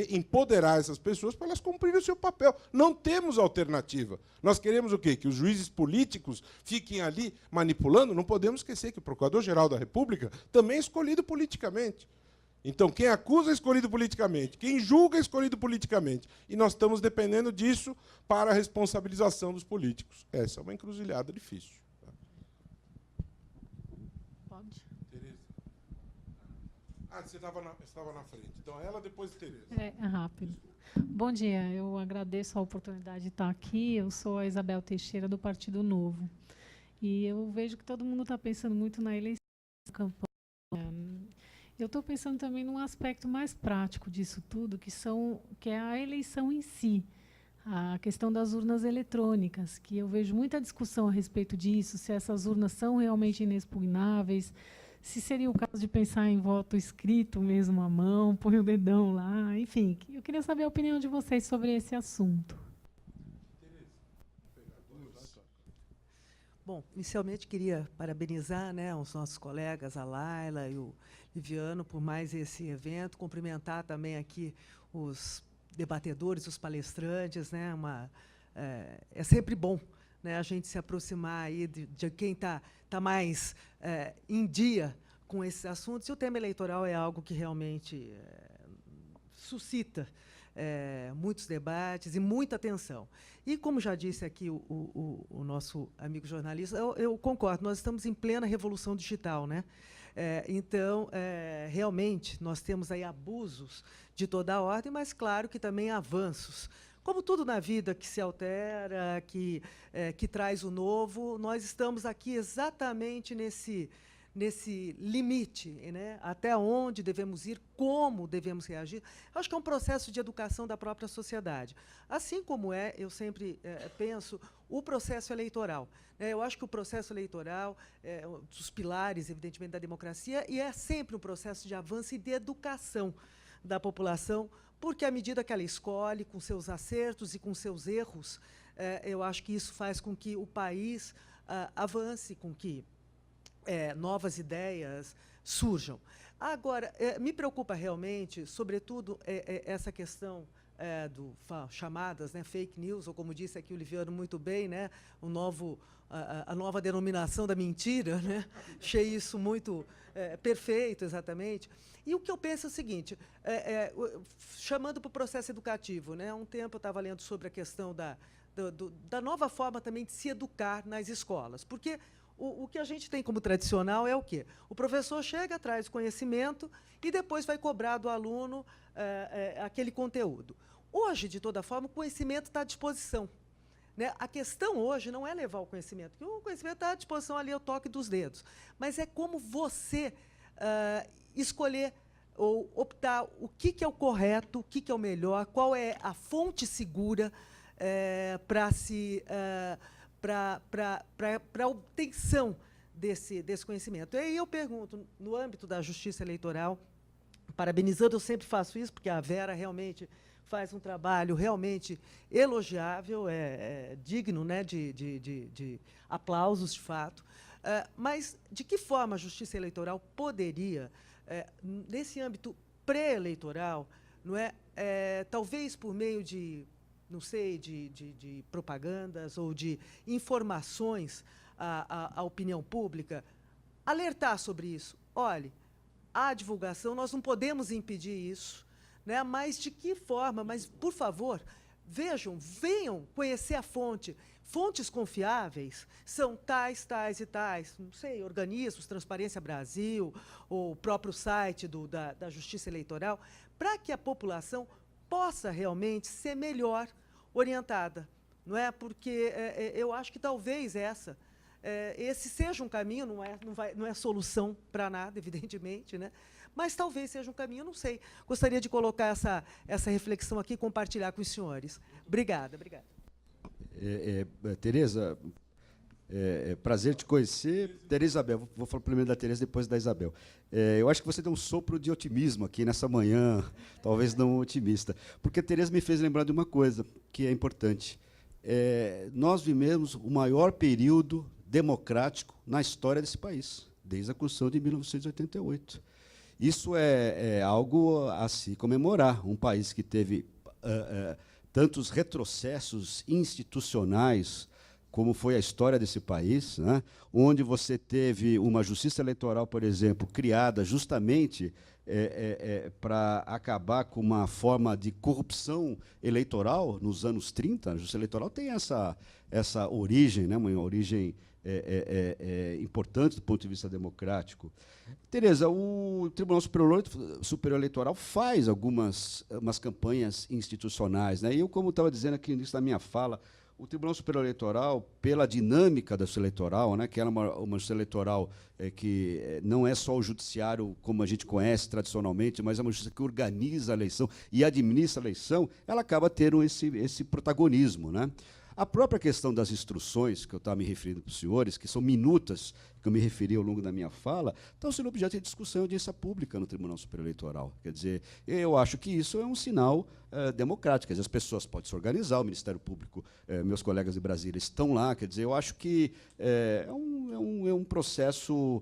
empoderar essas pessoas para elas cumprirem o seu papel. Não temos alternativa. Nós queremos o quê? Que os juízes políticos fiquem ali manipulando? Não podemos esquecer que o Procurador-Geral da República também é escolhido politicamente. Então, quem acusa é escolhido politicamente, quem julga é escolhido politicamente. E nós estamos dependendo disso para a responsabilização dos políticos. Essa é uma encruzilhada difícil. Pode. Tereza. Ah, você estava na frente. Então, ela, depois Tereza. É rápido. Bom dia, eu agradeço a oportunidade de estar aqui. Eu sou a Isabel Teixeira, do Partido Novo. E eu vejo que todo mundo está pensando muito na eleição, na campanha. Eu estou pensando também num aspecto mais prático disso tudo, que é a eleição em si, a questão das urnas eletrônicas, que eu vejo muita discussão a respeito disso, se essas urnas são realmente inexpugnáveis, se seria o caso de pensar em voto escrito mesmo à mão, põe o dedão lá, enfim. Eu queria saber a opinião de vocês sobre esse assunto. Bom, inicialmente queria parabenizar, né, os nossos colegas, a Laila e o Liviano, por mais esse evento, cumprimentar também aqui os debatedores, os palestrantes, né, é sempre bom, né, a gente se aproximar aí de quem está mais em dia com esses assuntos, e o tema eleitoral é algo que realmente suscita muitos debates e muita atenção. E, como já disse aqui o nosso amigo jornalista, eu concordo, nós estamos em plena revolução digital, né? Então, realmente, nós temos aí abusos de toda a ordem, mas, claro, que também avanços. Como tudo na vida que se altera, que traz o novo, nós estamos aqui exatamente nesse limite, né? Até onde devemos ir, como devemos reagir. Acho que é um processo de educação da própria sociedade. Assim como eu sempre penso, o processo eleitoral. Eu acho que o processo eleitoral é um dos pilares, evidentemente, da democracia, e é sempre um processo de avanço e de educação da população, porque, à medida que ela escolhe, com seus acertos e com seus erros, eu acho que isso faz com que o país avance, com que novas ideias surjam. Agora, me preocupa realmente, sobretudo, essa questão chamadas, né, fake news, ou como disse aqui o Liviano muito bem, né, a nova denominação da mentira, né? Achei isso muito perfeito, exatamente. E o que eu penso é o seguinte, chamando para o processo educativo, né, há um tempo eu estava lendo sobre a questão da nova forma também de se educar nas escolas, porque o que a gente tem como tradicional é o quê? O professor chega, traz conhecimento e depois vai cobrar do aluno aquele conteúdo. Hoje, de toda forma, o conhecimento está à disposição, né? A questão hoje não é levar o conhecimento, porque o conhecimento está à disposição ali ao toque dos dedos, mas é como você escolher ou optar o que é o correto, o que é o melhor, qual é a fonte segura para a obtenção desse conhecimento. E aí eu pergunto, no âmbito da justiça eleitoral, parabenizando, eu sempre faço isso, porque a Vera realmente faz um trabalho realmente elogiável, digno, né, de aplausos, de fato. Mas de que forma a justiça eleitoral poderia, nesse âmbito pré-eleitoral, não talvez por meio de, não sei, de propagandas ou de informações à opinião pública, alertar sobre isso? Olhe, a divulgação, nós não podemos impedir isso, né? Mas de que forma? Mas, por favor, venham conhecer a fonte. Fontes confiáveis são tais, tais e tais, não sei, organismos, Transparência Brasil, ou o próprio site da Justiça Eleitoral, para que a população possa realmente ser melhor orientada, não é? Porque eu acho que talvez essa esse seja um caminho, não é solução para nada, evidentemente, né? Mas talvez seja um caminho, não sei. Gostaria de colocar essa reflexão aqui e compartilhar com os senhores. Obrigada, obrigada. Tereza, prazer te conhecer. Tereza Isabel, vou falar primeiro da Tereza, depois da Isabel. Eu acho que você deu um sopro de otimismo aqui nessa manhã, talvez não otimista, porque a Tereza me fez lembrar de uma coisa que é importante. Nós vivemos o maior período democrático na história desse país, desde a Constituição de 1988. Isso é algo a se comemorar. Um país que teve tantos retrocessos institucionais, como foi a história desse país, né, onde você teve uma justiça eleitoral, por exemplo, criada justamente para acabar com uma forma de corrupção eleitoral nos anos 30. A justiça eleitoral tem essa origem, né, uma origem importante do ponto de vista democrático. Tereza, o Tribunal Superior Eleitoral faz umas campanhas institucionais, né? Eu, como estava dizendo aqui no início da minha fala, o Tribunal Superior Eleitoral, pela dinâmica da justiça eleitoral, né, que era uma justiça eleitoral que não é só o judiciário como a gente conhece tradicionalmente, mas é uma justiça que organiza a eleição e administra a eleição, ela acaba tendo esse protagonismo, né? A própria questão das instruções, que eu estava me referindo para os senhores, que são minutas, que eu me referi ao longo da minha fala, estão sendo objeto de discussão e audiência pública no Tribunal Superior Eleitoral. Quer dizer, eu acho que isso é um sinal democrático. Quer dizer, as pessoas podem se organizar, o Ministério Público, meus colegas de Brasília estão lá. Quer dizer, eu acho que é um processo,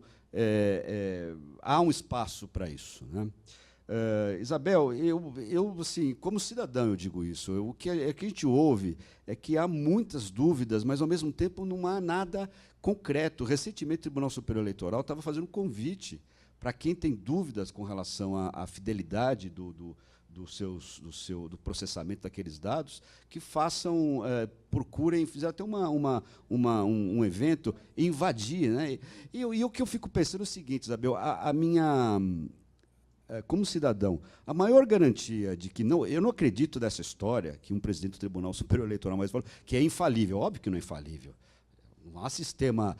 há um espaço para isso, né? Isabel, eu assim, como cidadão, eu digo isso. O que a gente ouve é que há muitas dúvidas, mas, ao mesmo tempo, não há nada concreto. Recentemente, o Tribunal Superior Eleitoral estava fazendo um convite para quem tem dúvidas com relação à fidelidade do processamento daqueles dados, que procurem, fizeram até um evento, invadir, né? E o que eu fico pensando é o seguinte, Isabel, como cidadão, a maior garantia de que eu não acredito nessa história que um presidente do Tribunal Superior Eleitoral mais falou, que é infalível. Óbvio que não é infalível. Não há sistema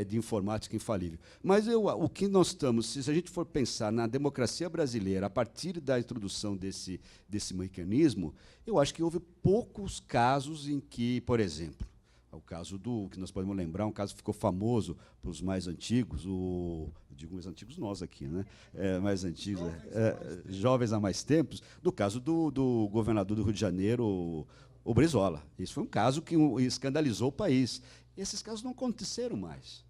de informática infalível. Mas o que nós estamos, se a gente for pensar na democracia brasileira, a partir da introdução desse mecanismo, eu acho que houve poucos casos em que, por exemplo, o caso que nós podemos lembrar, um caso que ficou famoso para os mais antigos, digo mais antigos nós aqui, né? Mais antigos, jovens há mais tempos, do caso do governador do Rio de Janeiro, o Brizola. Isso foi um caso que escandalizou o país. Esses casos não aconteceram mais.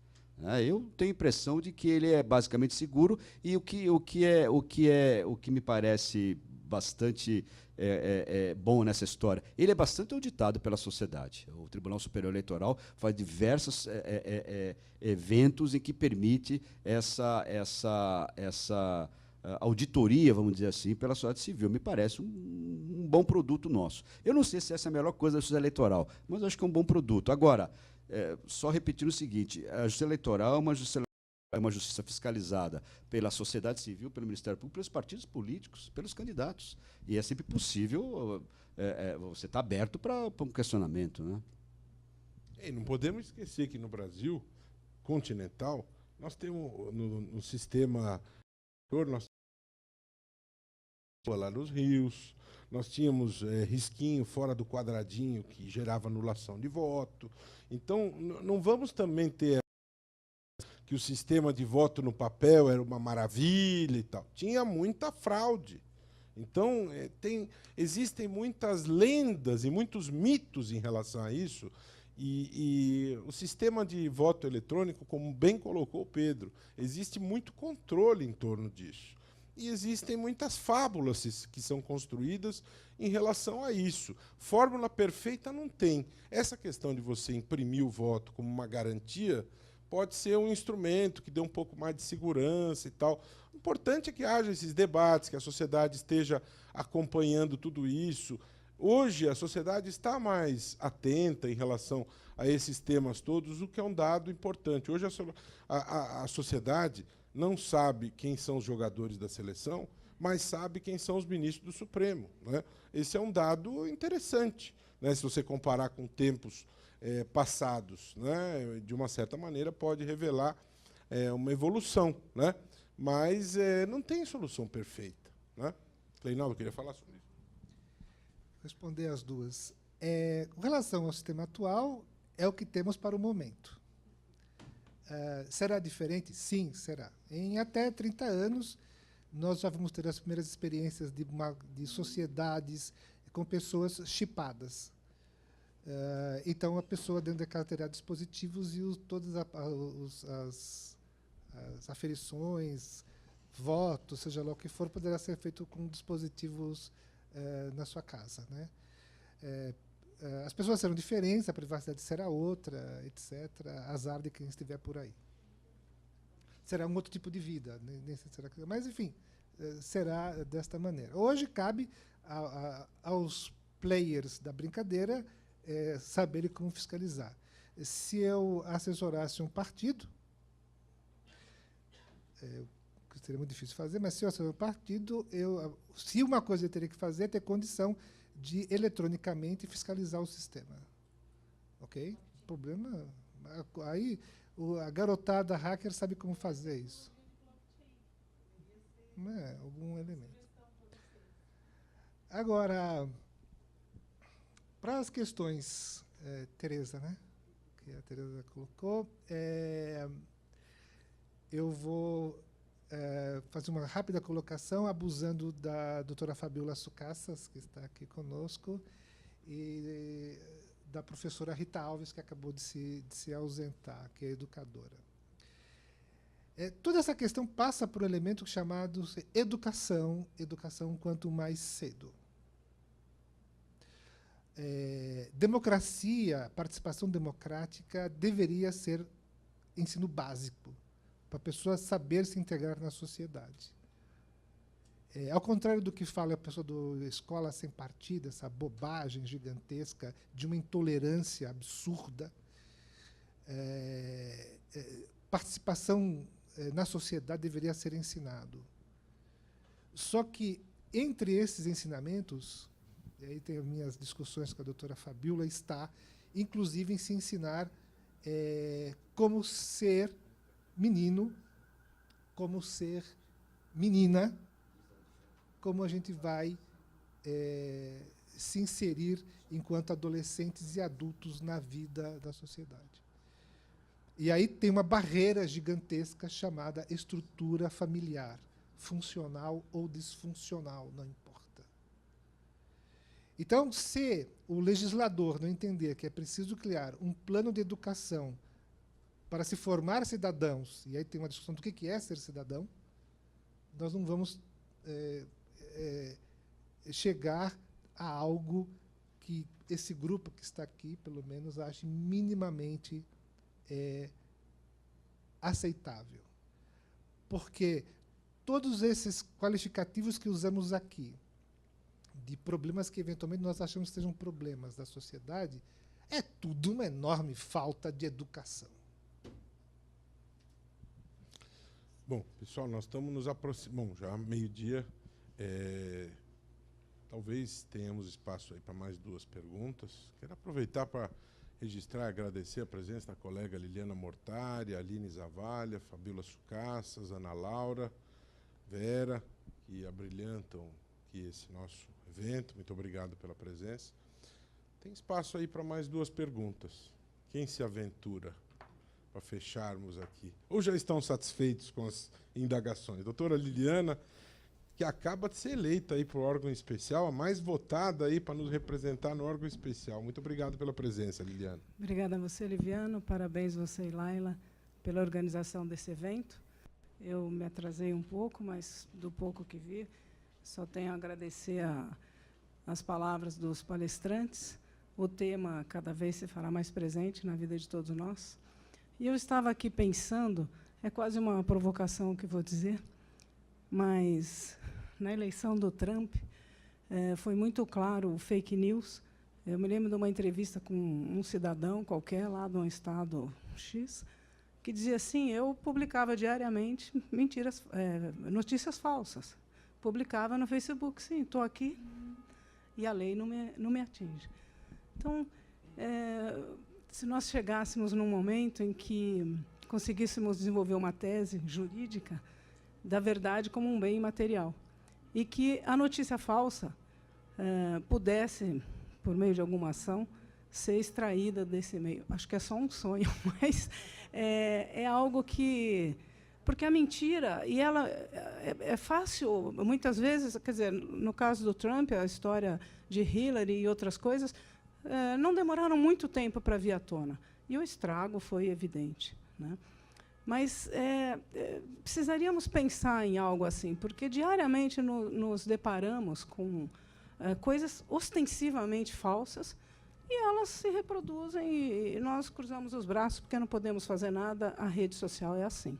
Eu tenho a impressão de que ele é basicamente seguro, e o que me parece bastante bom nessa história, ele é bastante auditado pela sociedade. O Tribunal Superior Eleitoral faz diversos eventos em que permite essa auditoria, vamos dizer assim, pela sociedade civil. Me parece um bom produto nosso. Eu não sei se essa é a melhor coisa da justiça eleitoral, mas acho que é um bom produto. Agora, só repetindo o seguinte, a justiça eleitoral é uma justiça fiscalizada pela sociedade civil, pelo Ministério Público, pelos partidos políticos, pelos candidatos. E é sempre possível, você está aberto para um questionamento, né? E não podemos esquecer que no Brasil continental, nós temos no sistema, nós lá nos rios, nós tínhamos risquinho fora do quadradinho que gerava anulação de voto. Então, não vamos também ter que o sistema de voto no papel era uma maravilha e tal. Tinha muita fraude. Então, existem muitas lendas e muitos mitos em relação a isso. E o sistema de voto eletrônico, como bem colocou o Pedro, existe muito controle em torno disso. E existem muitas fábulas que são construídas em relação a isso. Fórmula perfeita não tem. Essa questão de você imprimir o voto como uma garantia pode ser um instrumento que dê um pouco mais de segurança e tal. O importante é que haja esses debates, que a sociedade esteja acompanhando tudo isso. Hoje, a sociedade está mais atenta em relação a esses temas todos, o que é um dado importante. Hoje, a sociedade não sabe quem são os jogadores da seleção, mas sabe quem são os ministros do Supremo, né? Esse é um dado interessante, né? Se você comparar com tempos passados, né? De uma certa maneira, pode revelar uma evolução, né? Mas não tem solução perfeita, né? Cleinaldo, queria falar sobre isso. Responder as duas. Com relação ao sistema atual, é o que temos para o momento. Será diferente? Sim, será. Em até 30 anos, nós já vamos ter as primeiras experiências de sociedades com pessoas chipadas. Então, a pessoa dentro da casa terá dispositivos e todas as aferições, votos, seja lá o que for, poderá ser feito com dispositivos na sua casa, né? As pessoas serão diferentes, a privacidade será outra, etc. Azar de quem estiver por aí. Será um outro tipo de vida, mas, enfim, será desta maneira. Hoje, cabe aos players da brincadeira saberem como fiscalizar. Se eu assessorasse um partido, seria muito difícil fazer, mas se eu assessorasse um partido, se uma coisa eu teria que fazer é ter condição de eletronicamente fiscalizar o sistema. Ok? Problema. Aí a garotada hacker sabe como fazer isso. Não é algum elemento. Agora, para as questões, Tereza, né? Que a Tereza colocou, eu vou fazer uma rápida colocação, abusando da doutora Fabiola Sucassas, que está aqui conosco, e da professora Rita Alves, que acabou de se ausentar, que é educadora. Toda essa questão passa por um elemento chamado educação quanto mais cedo. Democracia, participação democrática deveria ser ensino básico, para a pessoa saber se integrar na sociedade. Ao contrário do que fala a pessoa da escola sem partido, essa bobagem gigantesca de uma intolerância absurda, participação na sociedade deveria ser ensinado. Só que, entre esses ensinamentos, e aí tem as minhas discussões com a doutora Fabiola, está, inclusive, em se ensinar como ser menino, como ser menina, como a gente vai se inserir enquanto adolescentes e adultos na vida da sociedade. E aí tem uma barreira gigantesca chamada estrutura familiar, funcional ou disfuncional, não importa. Então, se o legislador não entender que é preciso criar um plano de educação para se formar cidadãos, e aí tem uma discussão do que é ser cidadão, nós não vamos chegar a algo que esse grupo que está aqui, pelo menos, ache minimamente aceitável. Porque todos esses qualificativos que usamos aqui, de problemas que eventualmente nós achamos que sejam problemas da sociedade, é tudo uma enorme falta de educação. Bom, pessoal, nós estamos nos aproximando, já meio-dia. Talvez tenhamos espaço aí para mais 2 perguntas. Quero aproveitar para registrar e agradecer a presença da colega Liliana Mortari, Aline Zavalha, Fabiola Sucassas, Ana Laura, Vera, que abrilhantam aqui esse nosso evento. Muito obrigado pela presença. Tem espaço aí para mais 2 perguntas. Quem se aventura para fecharmos aqui? Ou já estão satisfeitos com as indagações? Doutora Liliana, que acaba de ser eleita aí para o órgão especial, a mais votada aí para nos representar no órgão especial. Muito obrigado pela presença, Liliana. Obrigada a você, Liviano. Parabéns você e Laila pela organização desse evento. Eu me atrasei um pouco, mas do pouco que vi, só tenho a agradecer as palavras dos palestrantes. O tema cada vez se fará mais presente na vida de todos nós. E eu estava aqui pensando, é quase uma provocação que vou dizer, mas na eleição do Trump foi muito claro o fake news. Eu me lembro de uma entrevista com um cidadão qualquer lá de um estado X, que dizia assim: eu publicava diariamente mentiras, notícias falsas. Publicava no Facebook, sim, estou aqui e a lei não me atinge. Então, se nós chegássemos num momento em que conseguíssemos desenvolver uma tese jurídica da verdade como um bem imaterial e que a notícia falsa pudesse, por meio de alguma ação, ser extraída desse meio. Acho que é só um sonho, mas é algo que... Porque a mentira, e ela é fácil, muitas vezes, quer dizer, no caso do Trump, a história de Hillary e outras coisas, não demoraram muito tempo para vir à tona. E o estrago foi evidente, né? Mas precisaríamos pensar em algo assim, porque diariamente nos deparamos com coisas ostensivamente falsas e elas se reproduzem e nós cruzamos os braços porque não podemos fazer nada. A rede social é assim.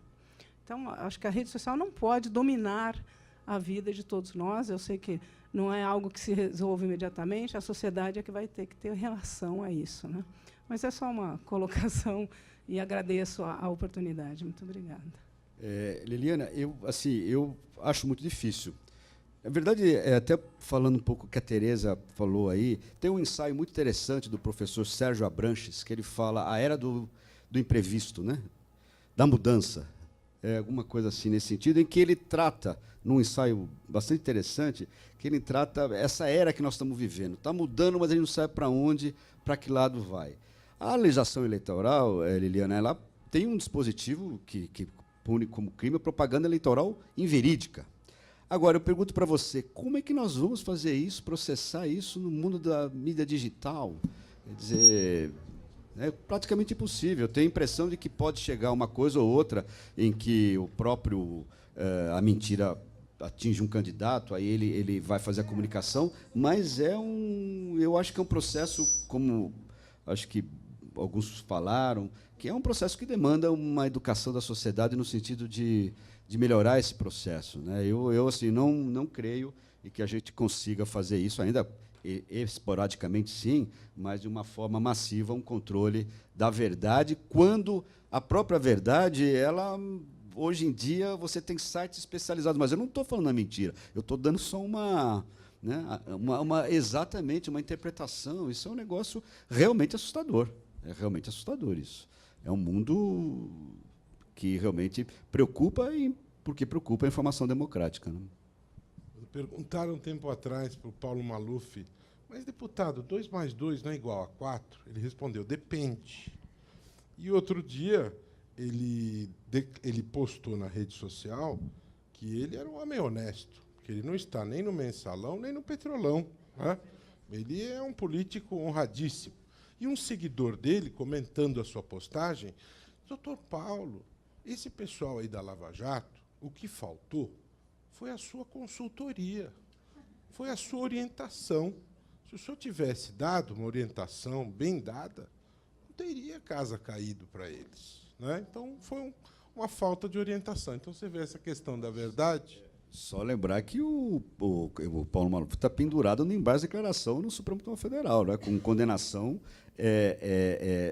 Então, acho que a rede social não pode dominar a vida de todos nós. Eu sei que não é algo que se resolve imediatamente, a sociedade é que vai ter que ter relação a isso, né? Mas é só uma colocação e agradeço a oportunidade. Muito obrigada. Liliana, eu acho muito difícil. Na verdade, até falando um pouco o que a Tereza falou aí, tem um ensaio muito interessante do professor Sérgio Abranches, que ele fala a era do imprevisto, né? Da mudança. Alguma coisa assim nesse sentido, em que ele trata, num ensaio bastante interessante, que ele trata essa era que nós estamos vivendo. Está mudando, mas a gente não sabe para onde, para que lado vai. A legislação eleitoral, Liliana, ela tem um dispositivo que pune como crime a propaganda eleitoral inverídica. Agora, eu pergunto para você, como é que nós vamos fazer isso, processar isso no mundo da mídia digital? Quer dizer... É praticamente impossível. Eu tenho a impressão de que pode chegar uma coisa ou outra em que a mentira atinge um candidato, aí ele vai fazer a comunicação, mas eu acho que é um processo, como acho que alguns falaram, que é um processo que demanda uma educação da sociedade no sentido de melhorar esse processo, né? Eu assim, não creio e que a gente consiga fazer isso ainda, esporadicamente sim, mas de uma forma massiva, um controle da verdade, quando a própria verdade, hoje em dia, você tem sites especializados, mas eu não estou falando a mentira, eu estou dando só exatamente uma interpretação. Isso é um negócio realmente assustador, é realmente assustador isso. É um mundo que realmente preocupa, porque preocupa a informação democrática, né? Perguntaram um tempo atrás para o Paulo Maluf, mas, deputado, 2 mais 2 não é igual a 4? Ele respondeu, depende. E outro dia, ele postou na rede social que ele era um homem honesto, que ele não está nem no Mensalão, nem no Petrolão, né? Ele é um político honradíssimo. E um seguidor dele, comentando a sua postagem, doutor Paulo, esse pessoal aí da Lava Jato, o que faltou foi a sua consultoria, foi a sua orientação. Se o senhor tivesse dado uma orientação bem dada, não teria casa caído para eles, né? Então, foi uma falta de orientação. Então, você vê essa questão da verdade. Só lembrar que o Paulo Maluf está pendurado no embaixo da declaração no Supremo Tribunal Federal, né, com condenação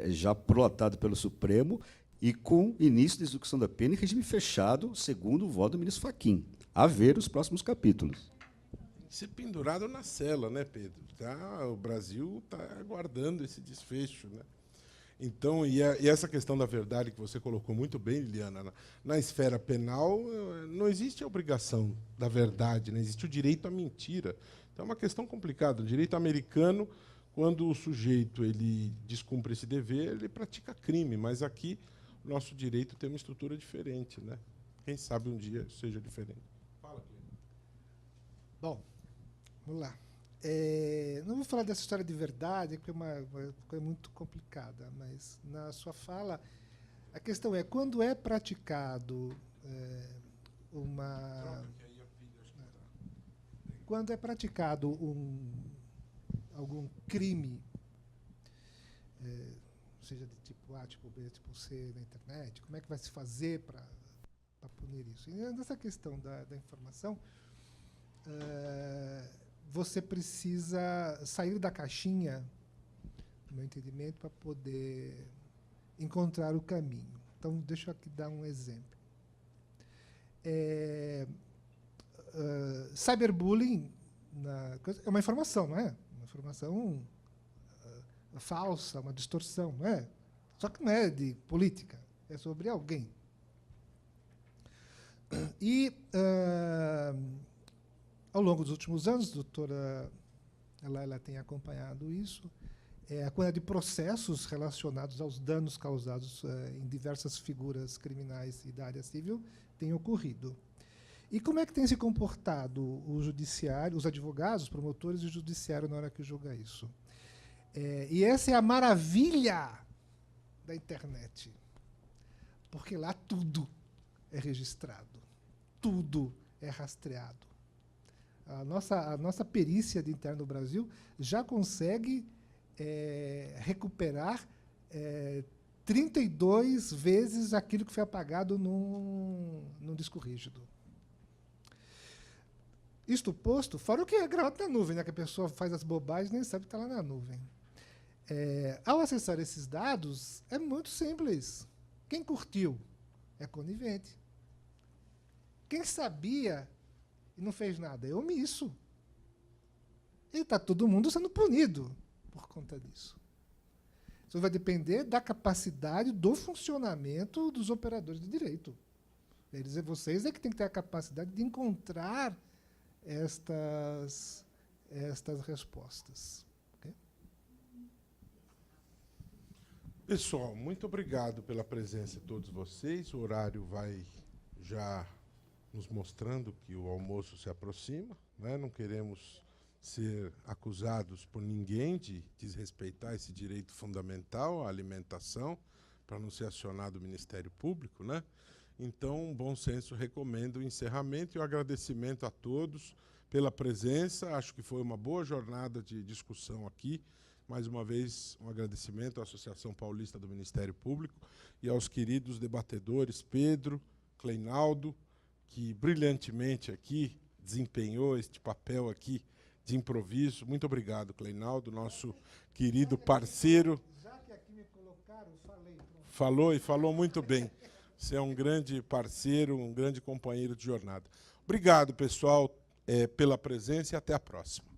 já prolatada pelo Supremo e com início da execução da pena em regime fechado, segundo o voto do ministro Fachin. A ver os próximos capítulos. Ser pendurado na cela, né, Pedro? O Brasil está aguardando esse desfecho, né? Então, e essa questão da verdade que você colocou muito bem, Liliana, na esfera penal não existe a obrigação da verdade, não existe o direito à mentira. Então, é uma questão complicada. O direito americano, quando o sujeito ele descumpre esse dever, ele pratica crime, mas aqui o nosso direito tem uma estrutura diferente, né? Quem sabe um dia seja diferente. Fala, Pedro. Bom, vamos lá. Não vou falar dessa história de verdade, porque é uma coisa muito complicada, mas, na sua fala, a questão é, quando é praticado quando é praticado algum crime, seja de tipo A, tipo B, tipo C na internet, como é que vai se fazer para punir isso? E nessa questão da informação, você precisa sair da caixinha, no meu entendimento, para poder encontrar o caminho. Então, deixa eu aqui dar um exemplo. Cyberbullying é uma informação, não é? Uma informação falsa, uma distorção, não é? Só que não é de política, é sobre alguém. E, ao longo dos últimos anos, a doutora Laila tem acompanhado isso, a quantidade de processos relacionados aos danos causados em diversas figuras criminais e da área civil tem ocorrido. E como é que tem se comportado o judiciário, os advogados, os promotores e o judiciário na hora que julga isso? E essa é a maravilha da internet, porque lá tudo é registrado, tudo é rastreado. A nossa perícia de interno do Brasil já consegue recuperar 32 vezes aquilo que foi apagado num disco rígido. Isto posto, fora o que é gravado na nuvem, né, que a pessoa faz as bobagens e nem sabe que está lá na nuvem. Ao acessar esses dados, é muito simples. Quem curtiu é conivente. Quem sabia e não fez nada é omisso. E está todo mundo sendo punido por conta disso. Isso vai depender da capacidade do funcionamento dos operadores de direito. Vocês é que têm que ter a capacidade de encontrar estas respostas. Okay? Pessoal, muito obrigado pela presença de todos vocês. O horário vai já nos mostrando que o almoço se aproxima, né? Não queremos ser acusados por ninguém de desrespeitar esse direito fundamental à alimentação, para não ser acionado o Ministério Público, né? Então, bom senso recomenda o encerramento e o agradecimento a todos pela presença. Acho que foi uma boa jornada de discussão aqui. Mais uma vez, um agradecimento à Associação Paulista do Ministério Público e aos queridos debatedores Pedro, Cleinaldo, que brilhantemente aqui desempenhou este papel aqui de improviso. Muito obrigado, Cleinaldo, nosso querido parceiro. Já que aqui me colocaram, falei. Falou e falou muito bem. Você é um grande parceiro, um grande companheiro de jornada. Obrigado, pessoal, pela presença e até a próxima.